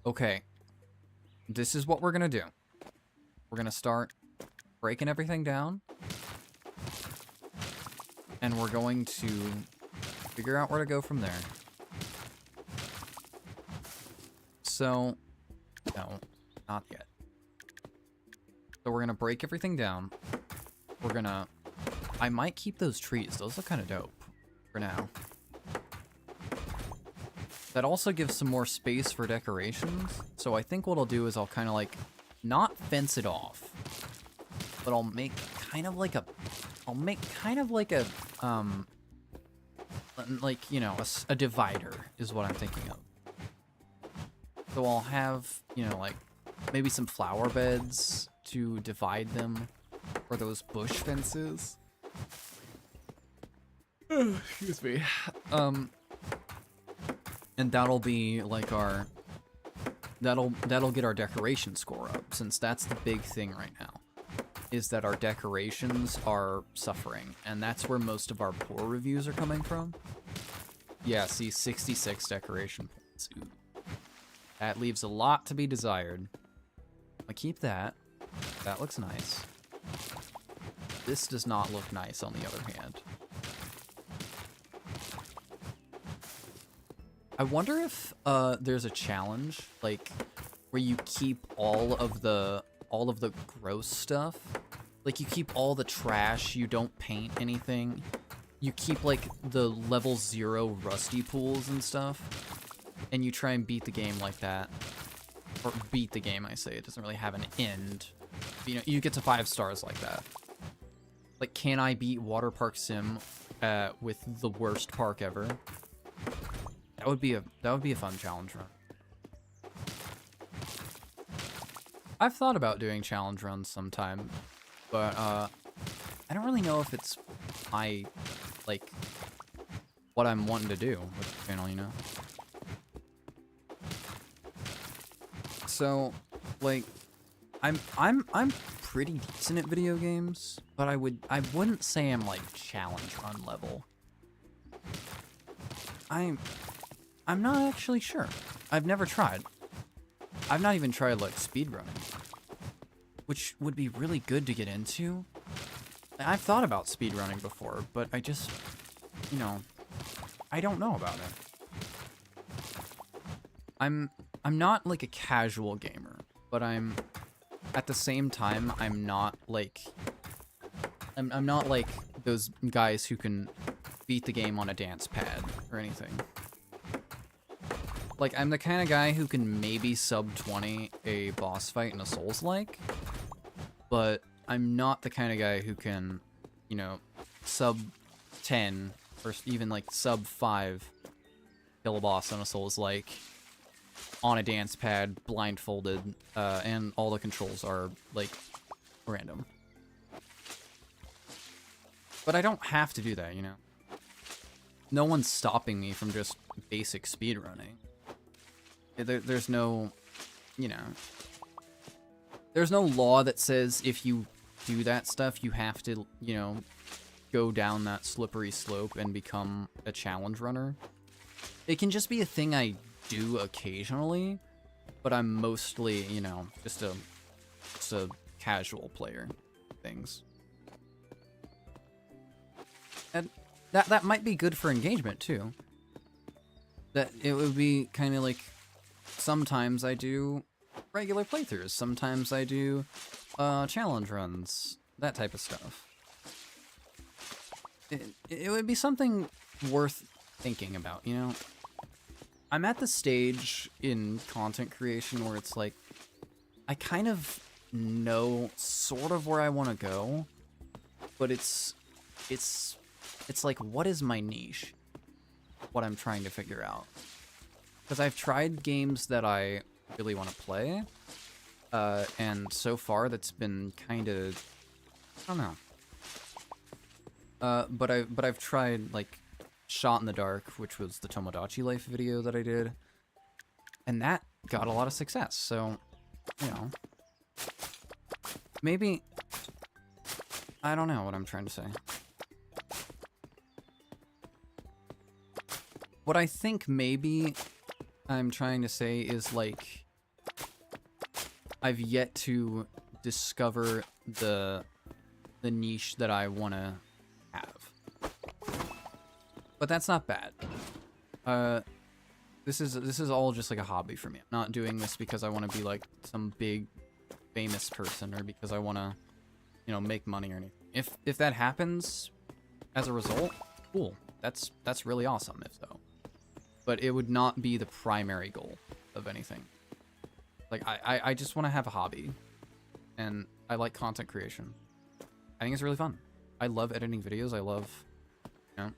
Okay. This is what we're gonna do. We're gonna start breaking everything down. And we're going to figure out where to go from there. So, no, not yet. So we're gonna break everything down. We're gonna... I might keep those trees. Those look kind of dope for now. That also gives some more space for decorations. So I think what I'll do is I'll kind of like, not fence it off, but I'll make kind of like a, like, you know, a divider is what I'm thinking of. So I'll have, you know, like maybe some flower beds to divide them, or those bush fences. Excuse me. And that'll be like our, that'll get our decoration score up, since that's the big thing right now, is that our decorations are suffering, and that's where most of our poor reviews are coming from. Yeah, see, 66 decoration points. Ooh. That leaves a lot to be desired. I keep that. That looks nice. This does not look nice, on the other hand. I wonder if there's a challenge, like, where you keep all of the gross stuff. Like, you keep all the trash, you don't paint anything. You keep, like, the level 0 rusty pools and stuff. And you try and beat the game like that. Or beat the game, I say. It doesn't really have an end. You know, you get to 5 stars like that. Like, can I beat Waterpark Sim with the worst park ever? That would be a fun challenge run. I've thought about doing challenge runs sometime, but I don't really know if it's my, like, what I'm wanting to do with the channel, you know? So, like, I'm pretty decent at video games, but I wouldn't say I'm like challenge run level. I'm not actually sure. I've never tried. I've not even tried, like, speedrunning, which would be really good to get into. I've thought about speedrunning before, but I just, you know, I don't know about it. I'm not, like, a casual gamer, but at the same time, I'm not, like those guys who can beat the game on a dance pad or anything. Like, I'm the kind of guy who can maybe sub 20 a boss fight in a Souls-like, but I'm not the kind of guy who can, you know, sub 10 or even like sub 5 kill a boss on a Souls-like on a dance pad, blindfolded, and all the controls are, like, random. But I don't have to do that, you know? No one's stopping me from just basic speedrunning. There's no, you know, there's no law that says if you do that stuff, you have to, you know, go down that slippery slope and become a challenge runner. It can just be a thing I do occasionally, but I'm mostly, you know, just a casual player. Things. And that might be good for engagement too. That it would be kind of like, sometimes I do regular playthroughs, sometimes I do challenge runs, that type of stuff. It would be something worth thinking about, you know? I'm at the stage in content creation where it's like, I kind of know sort of where I want to go, but it's like, what is my niche? What I'm trying to figure out. Because I've tried games that I really want to play, and so far that's been kind of, I don't know. But I've tried, like, Shot in the Dark, which was the Tomodachi Life video that I did. And that got a lot of success, so, you know. Maybe... I don't know what I'm trying to say. What I think maybe I'm trying to say is, like, I've yet to discover the niche that I want to have. But that's not bad. This is all just like a hobby for me. I'm not doing this because I want to be like some big famous person or because I want to, you know, make money or anything. If that happens as a result, cool. That's really awesome if so. But it would not be the primary goal of anything. Like I just want to have a hobby, and I like content creation. I think it's really fun. I love editing videos. I love, you know,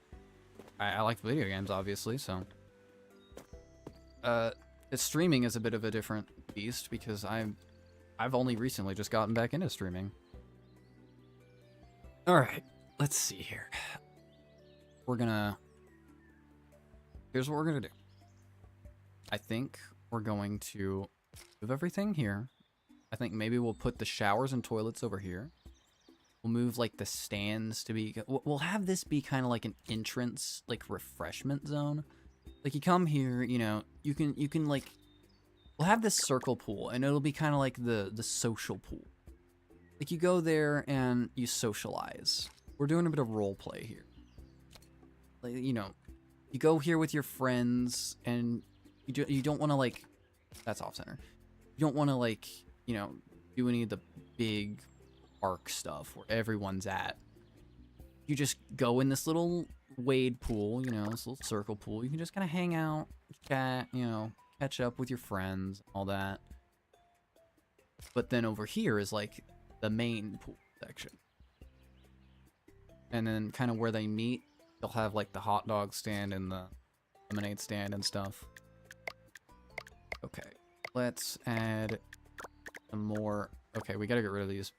I like video games, obviously, so. Streaming is a bit of a different beast because I've only recently just gotten back into streaming. Alright, let's see here. Here's what we're gonna do. I think we're going to move everything here. I think maybe we'll put the showers and toilets over here. We'll move, like, the stands to be... We'll have this be kind of like an entrance, like, refreshment zone. Like, you come here, you know, you can, like... We'll have this circle pool, and it'll be kind of like the social pool. Like, you go there, and you socialize. We're doing a bit of role play here. Like, you know, you go here with your friends, and you don't want to, like... That's off-center. You don't want to, like, you know, do any of the big... arc stuff where everyone's at. You just go in this little wade pool, you know, this little circle pool. You can just kind of hang out, chat, you know, catch up with your friends, all that. But then over here is like the main pool section. And then kind of where they meet, they'll have like the hot dog stand and the lemonade stand and stuff. Okay, let's add some more. Okay, we gotta get rid of these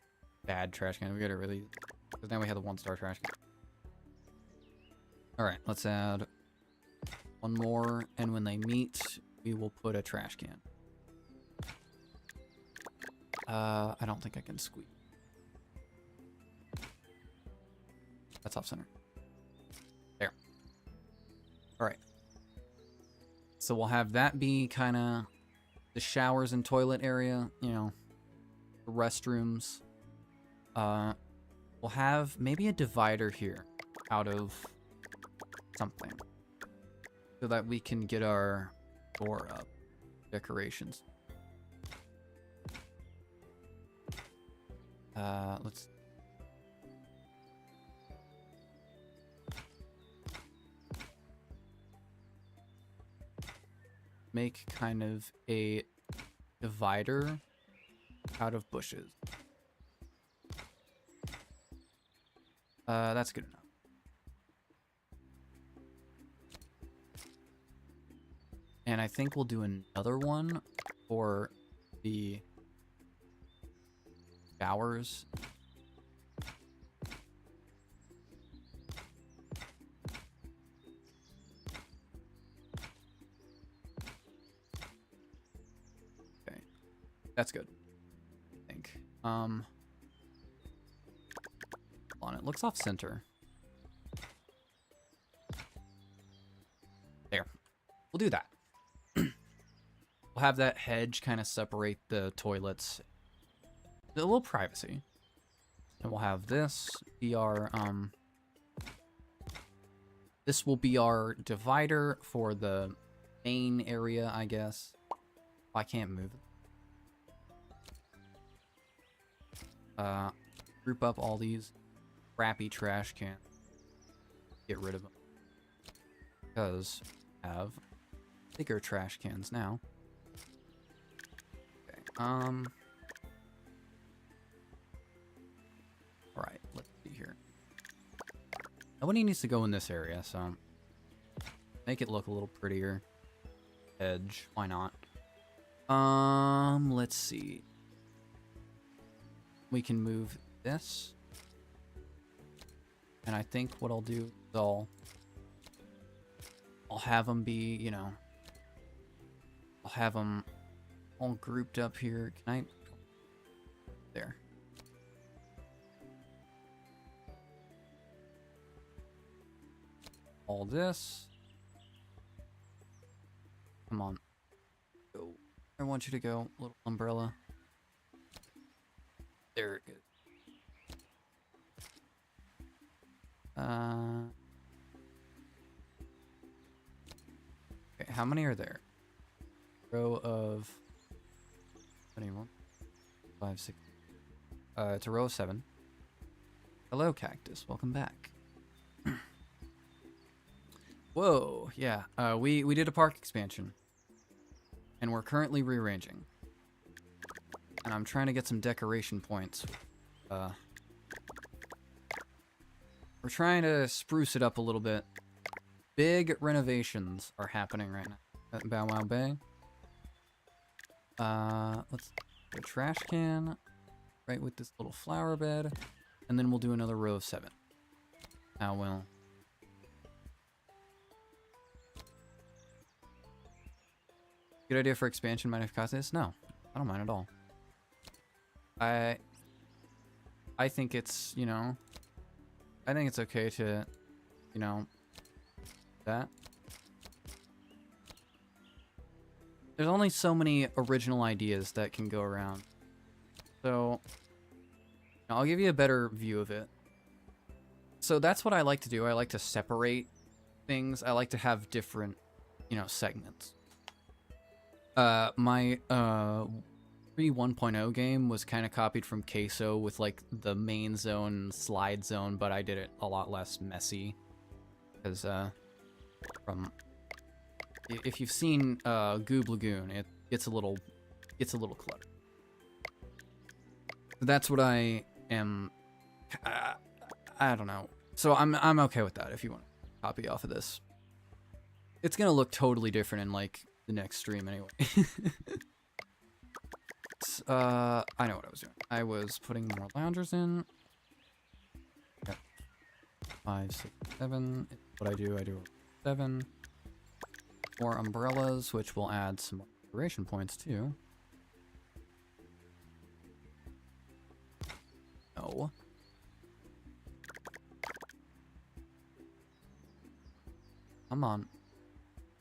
bad trash can. We gotta really, because now we have the 1-star trash can. All right, let's add one more, and when they meet, we will put a trash can. I don't think I can squeeze. That's off center. There. All right. So we'll have that be kind of the showers and toilet area, you know, the restrooms. We'll have maybe a divider here out of something so that we can get our door up, decorations. Let's make kind of a divider out of bushes. That's good enough. And I think we'll do another one for the showers. Okay. That's good, I think. On it looks off center. There. We'll do that. We'll have that hedge kind of separate the toilets. A little privacy. And we'll have this be our this will be our divider for the main area, I guess. I can't move it. Group up all these crappy trash cans. Get rid of them. Because we have bigger trash cans now. Okay. Alright, let's see here. Nobody needs to go in this area, so make it look a little prettier. Edge, why not? Let's see. We can move this. And I think what I'll do is I'll I'll have them be, you know, I'll have them all grouped up here. Can I? There. All this. Come on. Go. I want you to go, little umbrella. There it is. Okay, how many are there? Row of 21, 5, 6. It's a row of 7. Hello, cactus. Welcome back. Whoa, yeah. We did a park expansion, and we're currently rearranging. And I'm trying to get some decoration points. We're trying to spruce it up a little bit. Big renovations are happening right now at Bow Wow Bay. Let's do a trash can right with this little flower bed, and then we'll do another row of 7. How well? Good idea for expansion. Mind if cost this? No, I don't mind at all. I think it's, you know, I think it's okay to, you know, that. There's only so many original ideas that can go around. So, I'll give you a better view of it. So that's what I like to do. I like to separate things. I like to have different, you know, segments. My pre-1.0 game was kind of copied from Queso with like the main zone and slide zone, but I did it a lot less messy. Because if you've seen Goob Lagoon, it gets a little cluttered. That's what I am. I don't know. So I'm okay with that. If you want to copy off of this, it's gonna look totally different in like the next stream anyway. I know what I was doing. I was putting more loungers in. Yep. 5, 6, 7. What I do 7. More umbrellas, which will add some more decoration points too. No. Come on.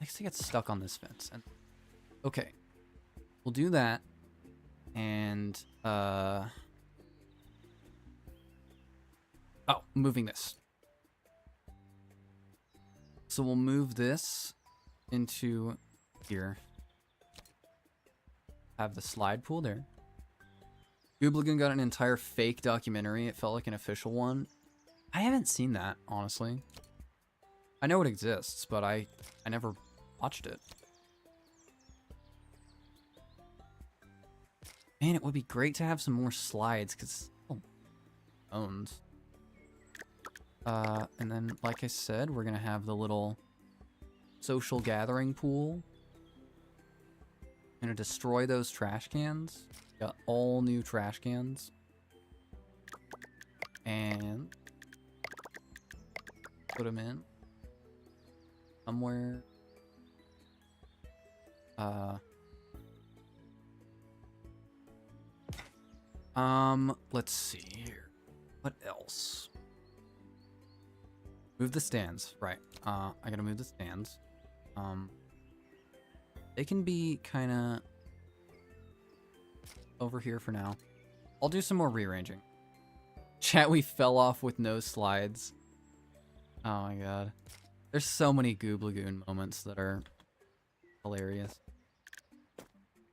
Likes to get stuck on this fence. And okay. We'll do that. And oh, moving this. So we'll move this into here. Have the slide pool there. Goob Lagoon got an entire fake documentary. It felt like an official one. I haven't seen that, honestly. I know it exists, but I never watched it. Man, it would be great to have some more slides, because owns. And then, like I said, we're gonna have the little social gathering pool. Gonna destroy those trash cans. Got all new trash cans. And put them in somewhere. Let's see here. What else? Move the stands. Right. I gotta move the stands. They can be kind of over here for now. I'll do some more rearranging. Chat, we fell off with no slides. Oh my god. There's so many Goob Lagoon moments that are hilarious.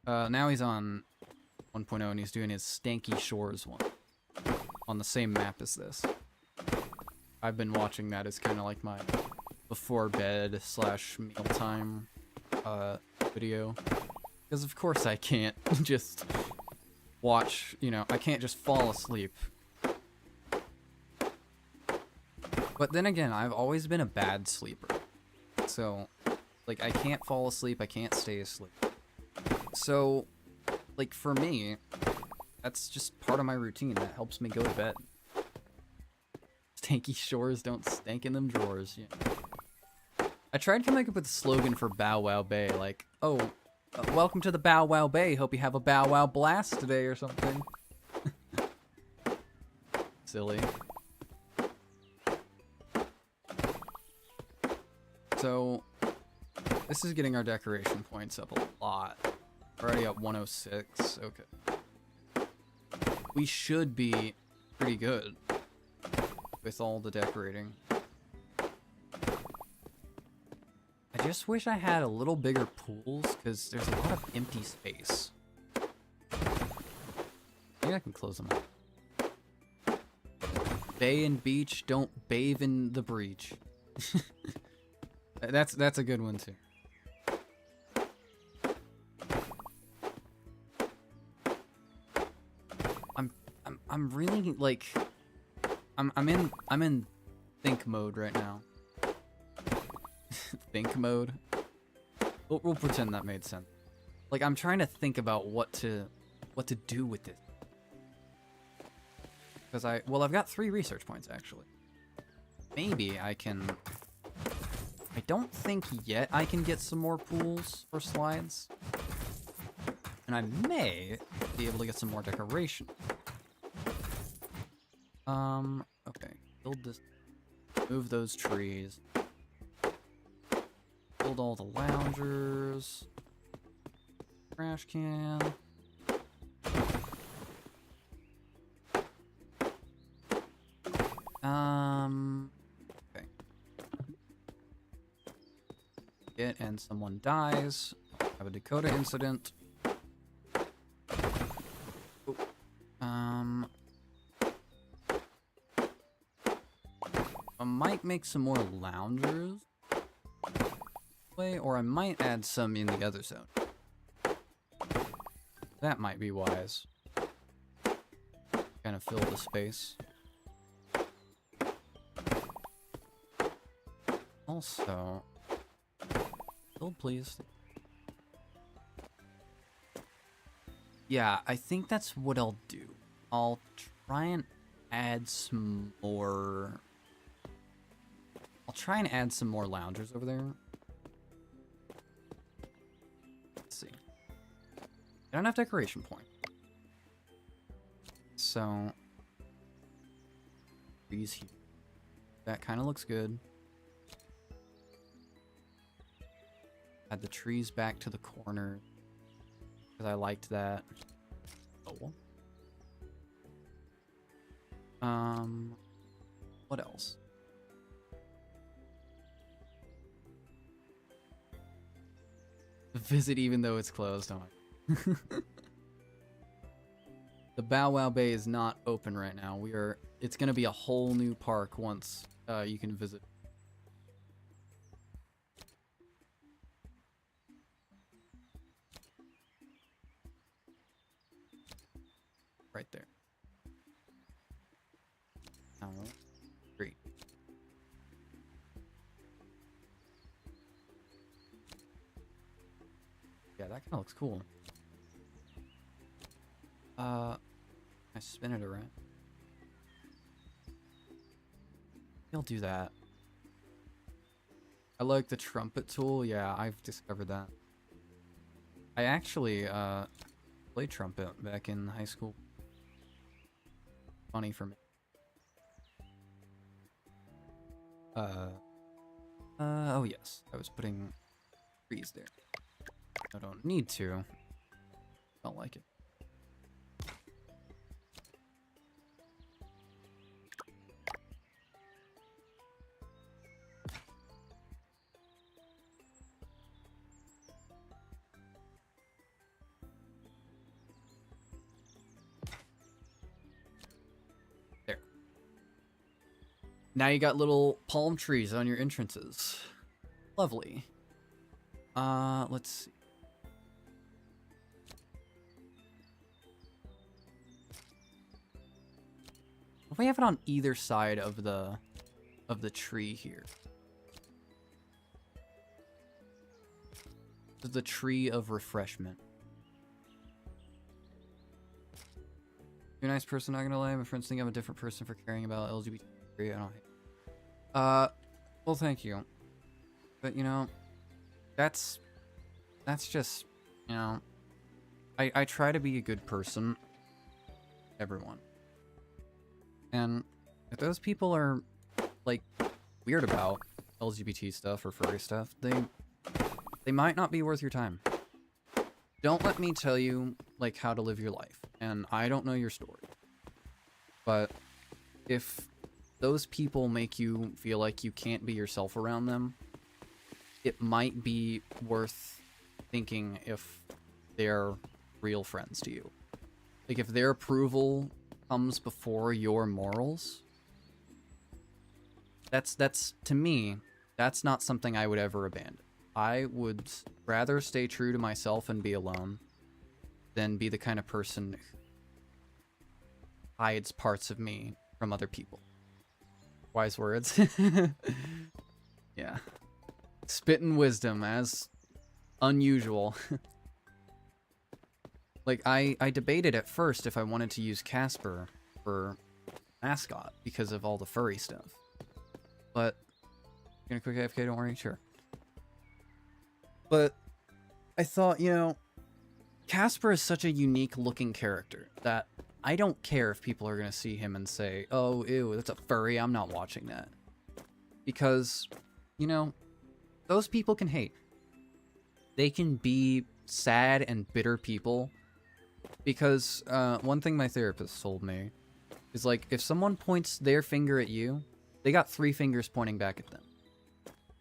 Now he's on 1.0 and he's doing his Stanky Shores one on the same map as this. I've been watching that as kind of like my before bed / mealtime video, because of course I can't just watch, you know, I can't just fall asleep. But then again, I've always been a bad sleeper, so like I can't fall asleep, I can't stay asleep. So like for me, that's just part of my routine that helps me go to bed. Stanky Shores don't stank in them drawers. Yeah. I tried coming up with a slogan for Bow Wow Bay, like, oh, welcome to the Bow Wow Bay. Hope you have a Bow Wow blast today or something. Silly. So, this is getting our decoration points up a lot. We're already at 106. Okay. We should be pretty good with all the decorating. I just wish I had a little bigger pools, because there's a lot of empty space. Maybe I can close them up. Bay and beach, don't bathe in the breach. That's a good one too. I'm really like I'm in think mode right now. Think mode. We'll pretend that made sense. Like I'm trying to think about what to do with this. Because I've got 3 research points actually. Maybe I can. I don't think yet I can get some more pools or slides. And I may be able to get some more decoration. Okay. Build this. Move those trees. Build all the loungers. Trash can. Okay. And someone dies. Have a Dakota incident. I might make some more loungers. Or I might add some in the other zone. That might be wise. Kind of fill the space. Also, build please. Yeah, I think that's what I'll do. I'll try and add some more. I'll try and add some more loungers over there. Let's see. I don't have decoration point. So, trees here. That kind of looks good. Add the trees back to the corner. Because I liked that. Oh. What else? Visit even though it's closed. Oh. The Bow Wow Bay is not open right now. It's gonna be a whole new park once you can visit. Right there. Oh, great. Yeah, that kind of looks cool. I spin it around. He'll do that. I like the trumpet tool. Yeah, I've discovered that. I actually played trumpet back in high school. Funny for me. Oh yes, I was putting trees there. I don't need to. Don't like it. There. Now you got little palm trees on your entrances. Lovely. Let's see. If we have it on either side of the tree here. The tree of refreshment. You're a nice person, not gonna lie. My friends think I'm a different person for caring about LGBT. I don't hate. Well, thank you. But, you know, that's just, you know, I try to be a good person. Everyone. And if those people are, like, weird about LGBT stuff or furry stuff, they might not be worth your time. Don't let me tell you, like, how to live your life. And I don't know your story. But if those people make you feel like you can't be yourself around them, it might be worth thinking if they're real friends to you. Like, if their approval comes before your morals, that's to me, that's not something I would ever abandon. I would rather stay true to myself and be alone than be the kind of person who hides parts of me from other people. Wise words. Yeah. Spitting wisdom, as unusual. Like, I debated at first if I wanted to use Casper for mascot because of all the furry stuff. But, you gonna quick AFK, don't worry, sure. But I thought, you know, Casper is such a unique looking character that I don't care if people are going to see him and say, oh, ew, that's a furry, I'm not watching that. Because, you know, those people can hate. They can be sad and bitter people. Because one thing my therapist told me is, like, if someone points their finger at you, they got 3 fingers pointing back at them.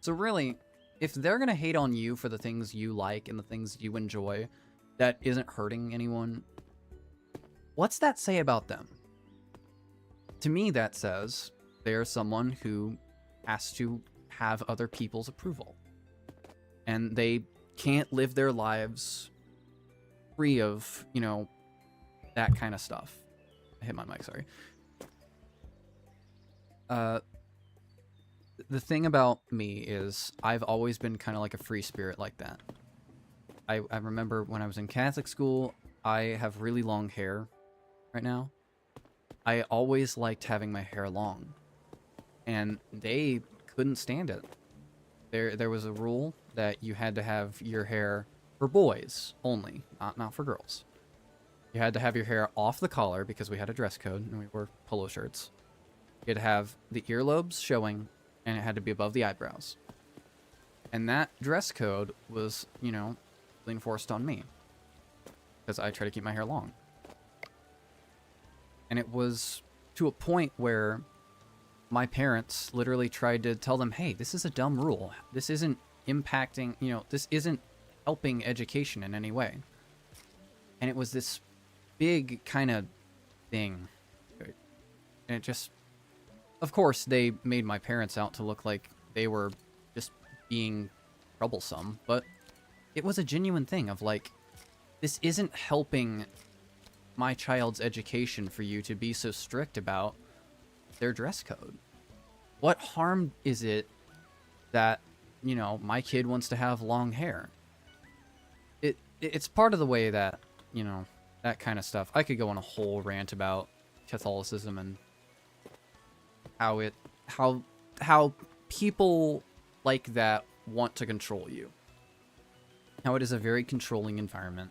So really, if they're going to hate on you for the things you like and the things you enjoy that isn't hurting anyone, what's that say about them? To me, that says they're someone who has to have other people's approval. And they can't live their lives free of, you know, that kind of stuff. I hit my mic, sorry. The thing about me is I've always been kind of like a free spirit like that. I remember when I was in Catholic school, I have really long hair right now. I always liked having my hair long. And they couldn't stand it. There was a rule that you had to have your hair for boys only, not for girls. You had to have your hair off the collar because we had a dress code and we wore polo shirts. You had to have the earlobes showing, and it had to be above the eyebrows. And that dress code was, you know, enforced on me because I try to keep my hair long. And it was to a point where my parents literally tried to tell them, hey, this is a dumb rule. This isn't impacting, you know, this isn't helping education in any way. And it was this big kind of thing. And it just, of course, they made my parents out to look like they were just being troublesome, but it was a genuine thing of like, this isn't helping my child's education for you to be so strict about their dress code. What harm is it that, you know, my kid wants to have long hair? It's part of the way that, you know, that kind of stuff. I could go on a whole rant about Catholicism and how people like that want to control you. How it is a very controlling environment.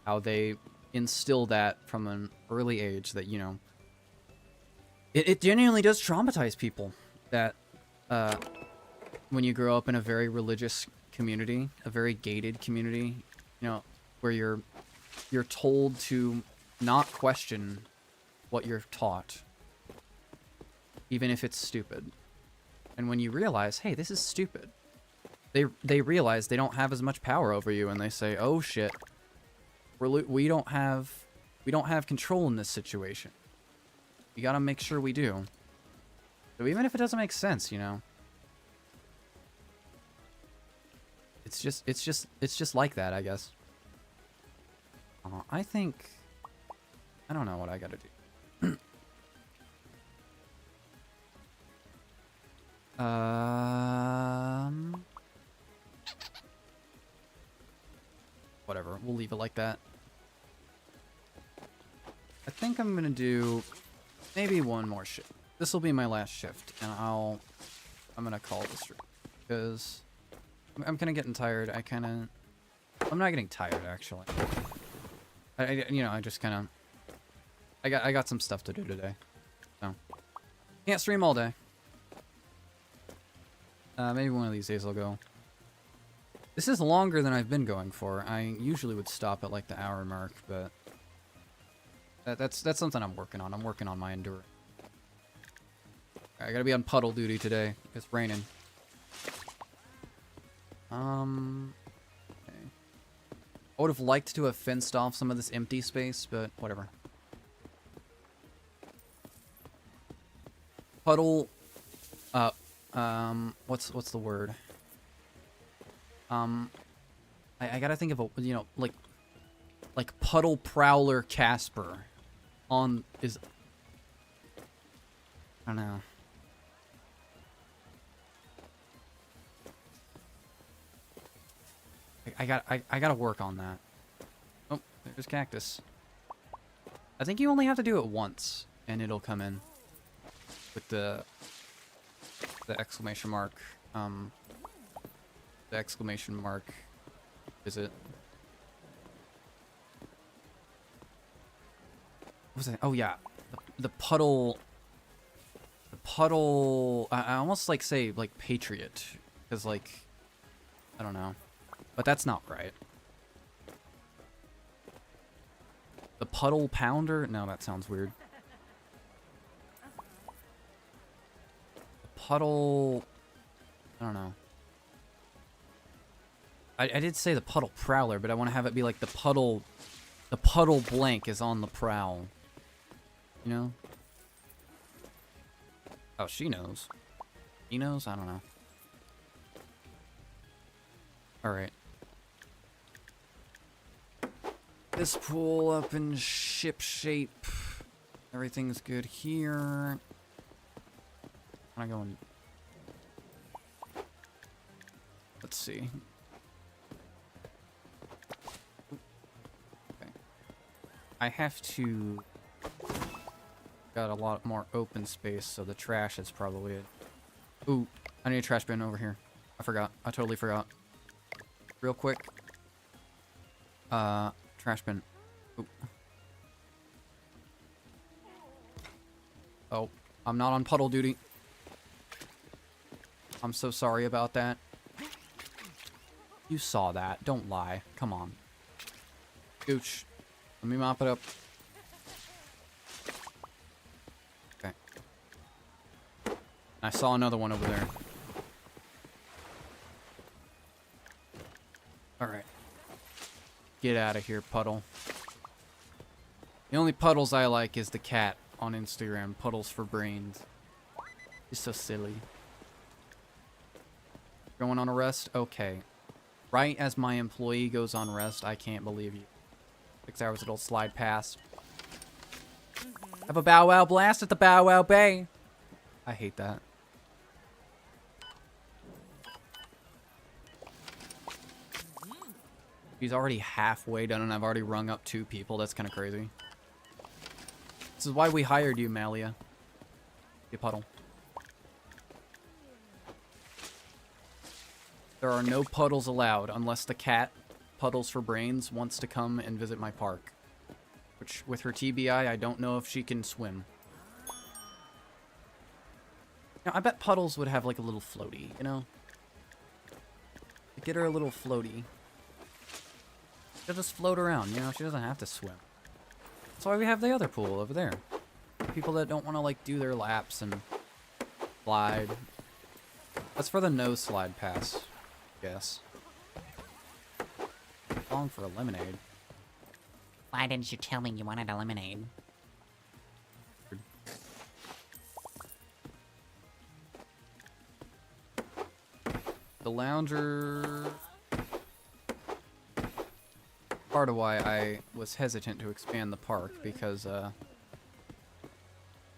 How they instill that from an early age that, you know, it genuinely does traumatize people that when you grow up in a very religious community, a very gated community, you know, where you're told to not question what you're taught, even if it's stupid. And when you realize, hey, this is stupid, they realize they don't have as much power over you, and they say, oh shit, we don't have control in this situation. You gotta make sure we do. So even if it doesn't make sense, you know, it's just like that, I guess. I think, I don't know what I gotta do. Whatever, we'll leave it like that. I think I'm gonna do maybe one more shift. This will be my last shift, and I'm gonna call this stream because I'm kind of getting tired. I'm not getting tired, actually. I just kind of... I got some stuff to do today. So, can't stream all day. Maybe one of these days I'll go. This is longer than I've been going for. I usually would stop at like the hour mark, but that's something I'm working on. I'm working on my endurance. I gotta be on puddle duty today. It's raining. Okay. I would have liked to have fenced off some of this empty space, but whatever. Puddle. What's the word? I gotta think of a, like puddle prowler Casper is, I don't know. I gotta work on that. Oh, there's cactus. I think you only have to do it once, and it'll come in with the exclamation mark. The exclamation mark visit. What was it? Oh yeah, the puddle. The puddle. I almost like say like patriot, because like I don't know. But that's not right. The puddle pounder? No, that sounds weird. The puddle... I don't know. I did say the puddle prowler, but I want to have it be like the puddle... The puddle blank is on the prowl. You know? Oh, she knows. He knows? I don't know. Alright. This pool up in ship shape. Everything's good here. I'm going. Let's see. Okay. I have to. Got a lot more open space, so the trash is probably it. Ooh, I need a trash bin over here. I forgot. I totally forgot. Real quick. Trash bin. Ooh. Oh, I'm not on puddle duty. I'm so sorry about that. You saw that. Don't lie. Come on. Gooch. Let me mop it up. Okay. I saw another one over there. Alright. Get out of here, puddle. The only puddles I like is the cat on Instagram. Puddles for brains. He's so silly. Going on a rest? Okay. Right as my employee goes on rest, I can't believe you. 6 hours it'll slide past. Have a bow wow blast at the Bow Wow Bay. I hate that. He's already halfway done and I've already rung up 2 people. That's kind of crazy. This is why we hired you, Malia. You puddle. There are no puddles allowed unless the cat, Puddles for Brains, wants to come and visit my park. Which, with her TBI, I don't know if she can swim. Now, I bet Puddles would have like a little floaty, you know? Get her a little floaty. She'll just float around, you know? She doesn't have to swim. That's why we have the other pool over there. People that don't want to, like, do their laps and slide. That's for the no slide pass, I guess. Long for a lemonade.
Why didn't you tell me you wanted a lemonade?
The lounger... Part of why I was hesitant to expand the park, because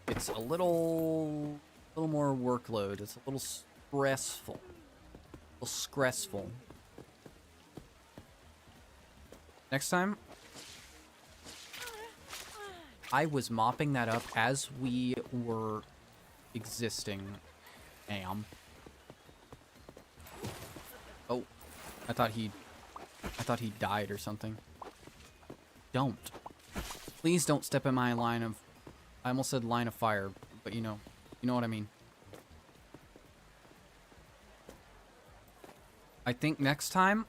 it's a little more workload. It's a little stressful. A little stressful. Next time, I was mopping that up as we were existing. Oh.
I thought he died or something. Don't. Please don't step in my line of... I almost said line of fire, but you know what I mean. I think next time,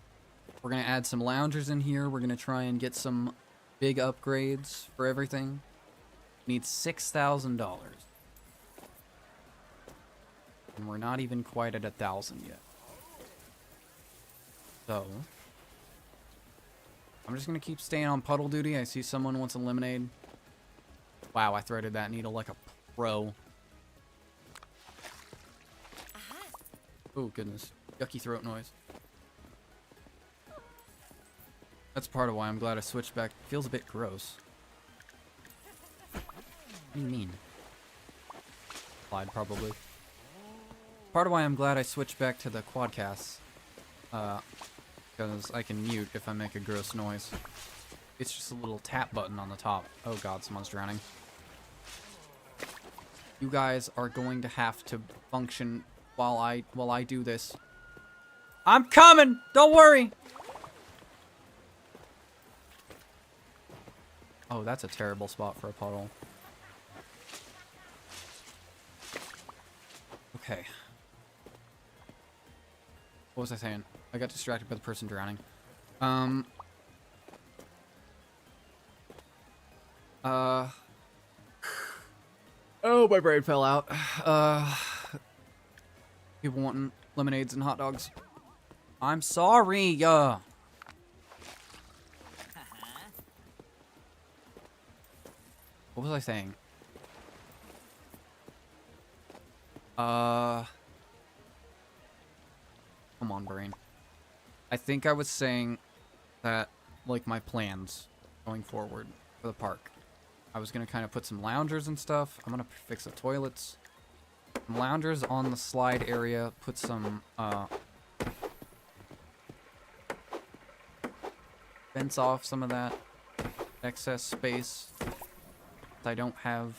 we're going to add some loungers in here. We're going to try and get some big upgrades for everything. Need $6,000. And we're not even quite at 1,000 yet. So, I'm just going to keep staying on puddle duty. I see someone wants a lemonade. Wow, I threaded that needle like a pro. Oh, goodness. Yucky throat noise. That's part of why I'm glad I switched back. It feels a bit gross. What do you mean? Applied, probably. Part of why I'm glad I switched back to the quadcasts. Because I can mute if I make a gross noise. It's just a little tap button on the top. Oh god, someone's drowning. You guys are going to have to function while I do this. I'm coming! Don't worry! Oh, that's a terrible spot for a puddle. Okay. What was I saying? I got distracted by the person drowning. Oh, my brain fell out. People wanting lemonades and hot dogs. I'm sorry, What was I saying? Come on, brain. I think I was saying that, like, my plans going forward for the park. I was gonna kind of put some loungers and stuff. I'm gonna fix the toilets. Some loungers on the slide area. Put some, fence off some of that excess space. I don't have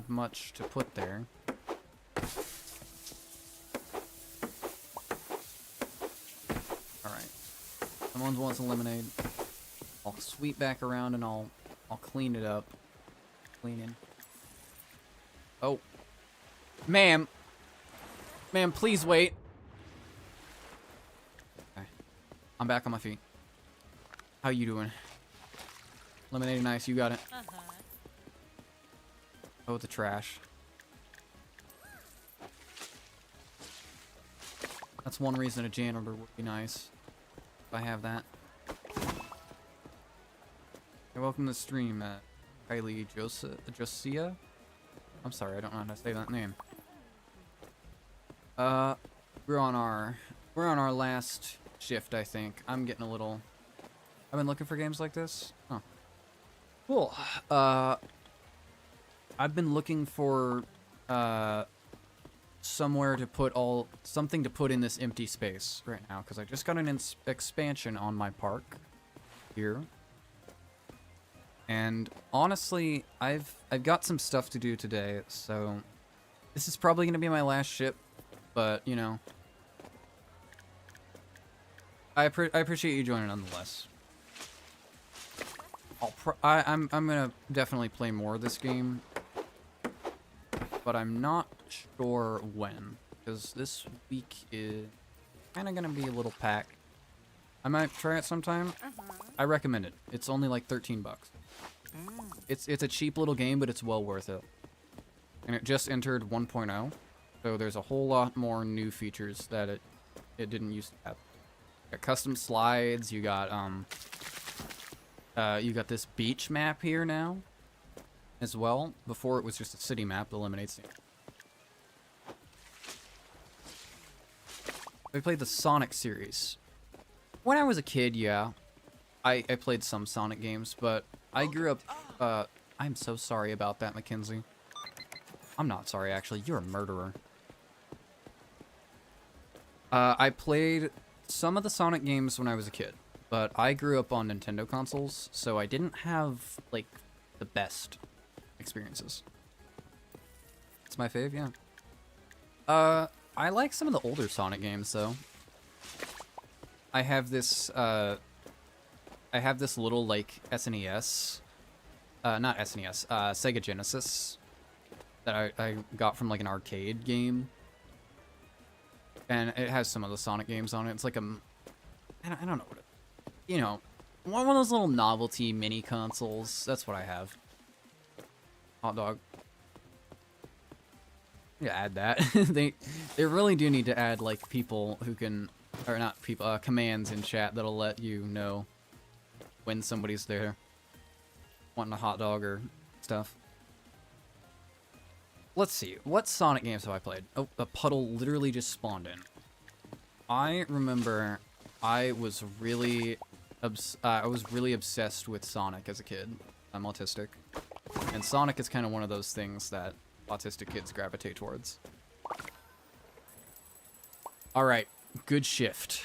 much to put there. Alright. Someone wants a lemonade. I'll sweep back around and I'll clean it up. Cleaning. Oh. Ma'am. Ma'am, please wait. Okay. I'm back on my feet. How you doing? Lemonade nice, you got it. Oh, the trash. That's one reason a janitor would be nice. If I have that. Hey, welcome to the stream, Kylie Josia. I'm sorry, I don't know how to say that name. We're on our last shift, I think. I'm getting a little... I've been looking for games like this. Oh. Cool. I've been looking for somewhere to put something to put in this empty space right now because I just got an expansion on my park here, and honestly, I've got some stuff to do today, so this is probably gonna be my last ship, but you know, I appreciate you joining nonetheless. I'm gonna definitely play more of this game, but I'm not sure when, because this week is kind of gonna be a little packed. I might try it sometime. I recommend it. It's only like 13 bucks. It's a cheap little game, but it's well worth it. And it just entered 1.0, so there's a whole lot more new features that it didn't used to have. You got custom slides. You got this beach map here now, as well. Before it was just a city map, the Lemonade Sim. We played the Sonic series. When I was a kid, yeah, I played some Sonic games, but I grew up, I'm so sorry about that, Mackenzie. I'm not sorry, actually. You're a murderer. I played some of the Sonic games when I was a kid, but I grew up on Nintendo consoles, so I didn't have, like, the best experiences. It's my fave, yeah. I like some of the older Sonic games though. I have this little like SNES, not SNES, Sega Genesis that I got from like an arcade game, and it has some of the Sonic games on it. It's like I don't know what it, you know, one of those little novelty mini consoles. That's what I have. Hot dog. Yeah, add that. they really do need to add like people who can, or not people, commands in chat that'll let you know when somebody's there wanting a hot dog or stuff. Let's see, what Sonic games have I played? Oh, a puddle literally just spawned in. I remember I was really obsessed with Sonic as a kid. I'm autistic, and Sonic is kind of one of those things that autistic kids gravitate towards. Alright, good shift.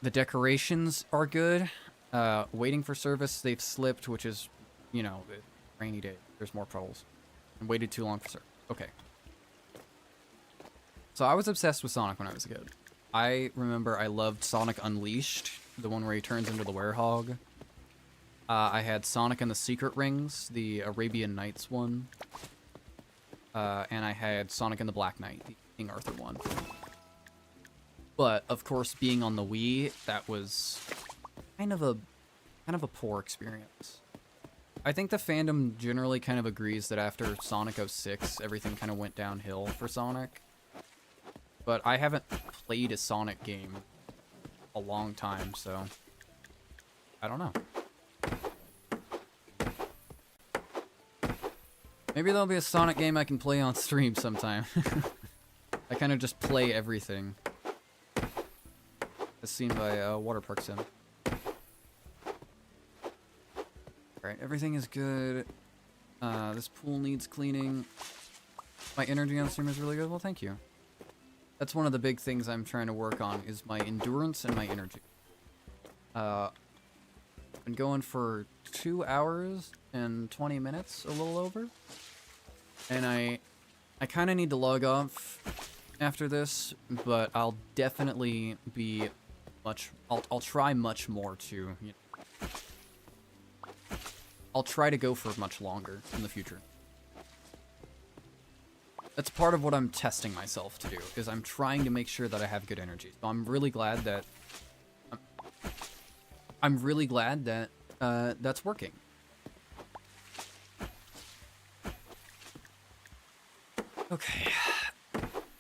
The decorations are good. Waiting for service, they've slipped, which is, you know, rainy day. There's more puddles. And waited too long for service. Okay. So I was obsessed with Sonic when I was a kid. I remember I loved Sonic Unleashed, the one where he turns into the werehog. I had Sonic and the Secret Rings, the Arabian Nights one. And I had Sonic and the Black Knight, the King Arthur one. But, of course, being on the Wii, that was kind of a poor experience. I think the fandom generally kind of agrees that after Sonic 06, everything kind of went downhill for Sonic. But I haven't played a Sonic game a long time, so I don't know. Maybe there'll be a Sonic game I can play on stream sometime. I kind of just play everything. As seen by Waterpark Sim. Alright, everything is good. This pool needs cleaning. My energy on stream is really good. Well, thank you. That's one of the big things I'm trying to work on, is my endurance and my energy. Been going for 2 hours and 20 minutes, a little over. And I kind of need to log off after this, but I'll definitely be I'll try much more to, you know, I'll try to go for much longer in the future. That's part of what I'm testing myself to do, is I'm trying to make sure that I have good energy. So I'm really glad that that's working. Okay.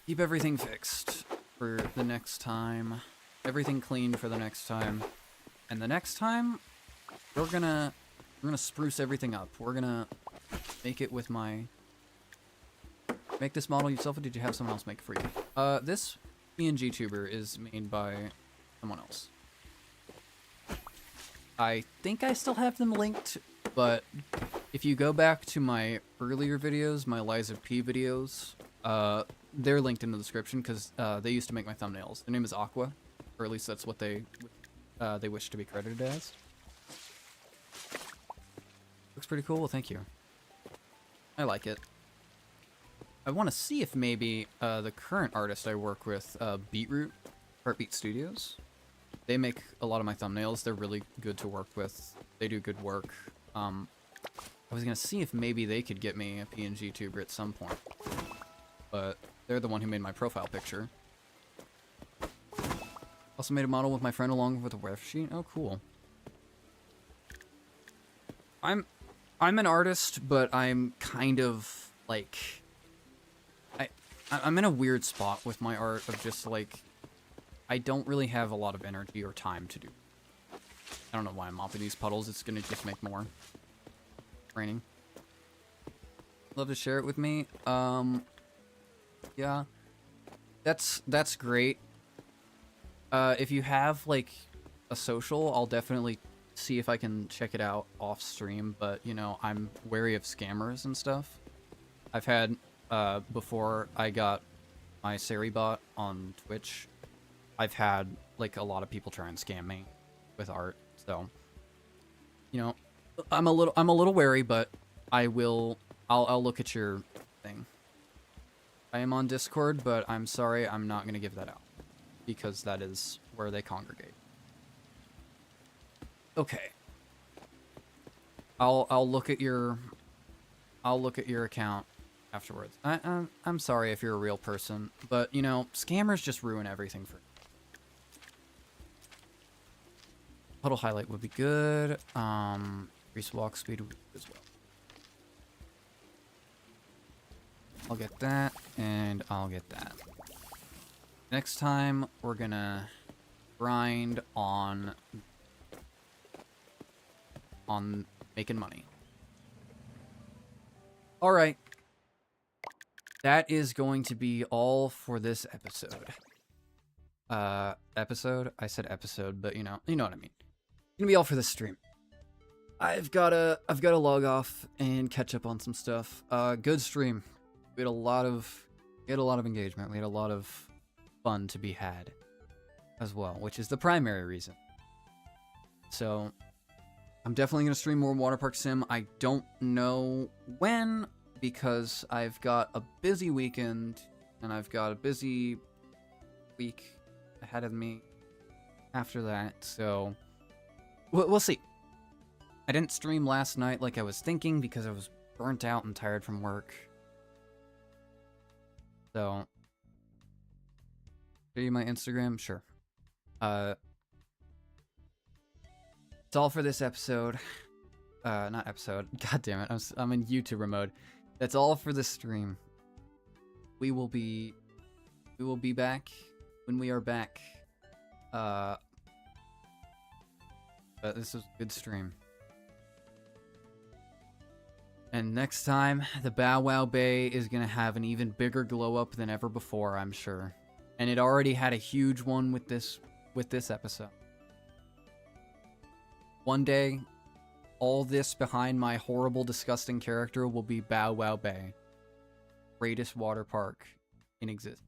Keep everything fixed for the next time. Everything clean for the next time. And the next time, we're gonna spruce everything up. We're gonna make it with my... Make this model yourself, or did you have someone else make it for you? This PNG tuber is made by someone else. I think I still have them linked, but if you go back to my earlier videos, my Liza P videos, they're linked in the description, because they used to make my thumbnails. Their name is Aqua, or at least that's what they wish to be credited as. Looks pretty cool. Well, thank you. I like it. I want to see if maybe the current artist I work with, Beetroot, Heartbeat Studios, they make a lot of my thumbnails. They're really good to work with. They do good work. I was going to see if maybe they could get me a PNG tuber at some point. But they're the one who made my profile picture. Also made a model with my friend along with a ref sheet. Oh, cool. I'm an artist, but I'm kind of like... I'm in a weird spot with my art of just like... I don't really have a lot of energy or time to do. I don't know why I'm mopping these puddles. It's gonna just make more. Raining. Love to share it with me. Yeah. That's great. If you have like a social, I'll definitely see if I can check it out off stream, but you know, I'm wary of scammers and stuff. I've had before I got my Sari bot on Twitch, I've had like a lot of people try and scam me with art. So, you know, I'm a little wary, but I'll look at your thing. I am on Discord, but I'm sorry, I'm not gonna give that out because that is where they congregate. Okay. I'll look at your account afterwards. I'm sorry if you're a real person, but you know, scammers just ruin everything for me. Puddle highlight would be good. Increase walk speed would be good as well. I'll get that, and I'll get that. Next time, we're gonna grind on making money. Alright. That is going to be all for this episode. Episode? I said episode, but you know what I mean. It's gonna be all for this stream. I've gotta log off and catch up on some stuff. Good stream. We had a lot of engagement. We had a lot of fun to be had as well, which is the primary reason. So I'm definitely gonna stream more Waterpark Sim. I don't know when, because I've got a busy weekend and I've got a busy week ahead of me after that. So we'll see. I didn't stream last night like I was thinking because I was burnt out and tired from work. So, show you my Instagram? Sure. It's all for this episode. Not episode. God damn it. I'm in YouTuber mode. That's all for this stream. We will be back when we are back. But this was a good stream. And next time, the Bow Wow Bay is going to have an even bigger glow up than ever before, I'm sure. And it already had a huge one with this episode. One day, all this behind my horrible, disgusting character will be Bow Wow Bay. Greatest water park in existence.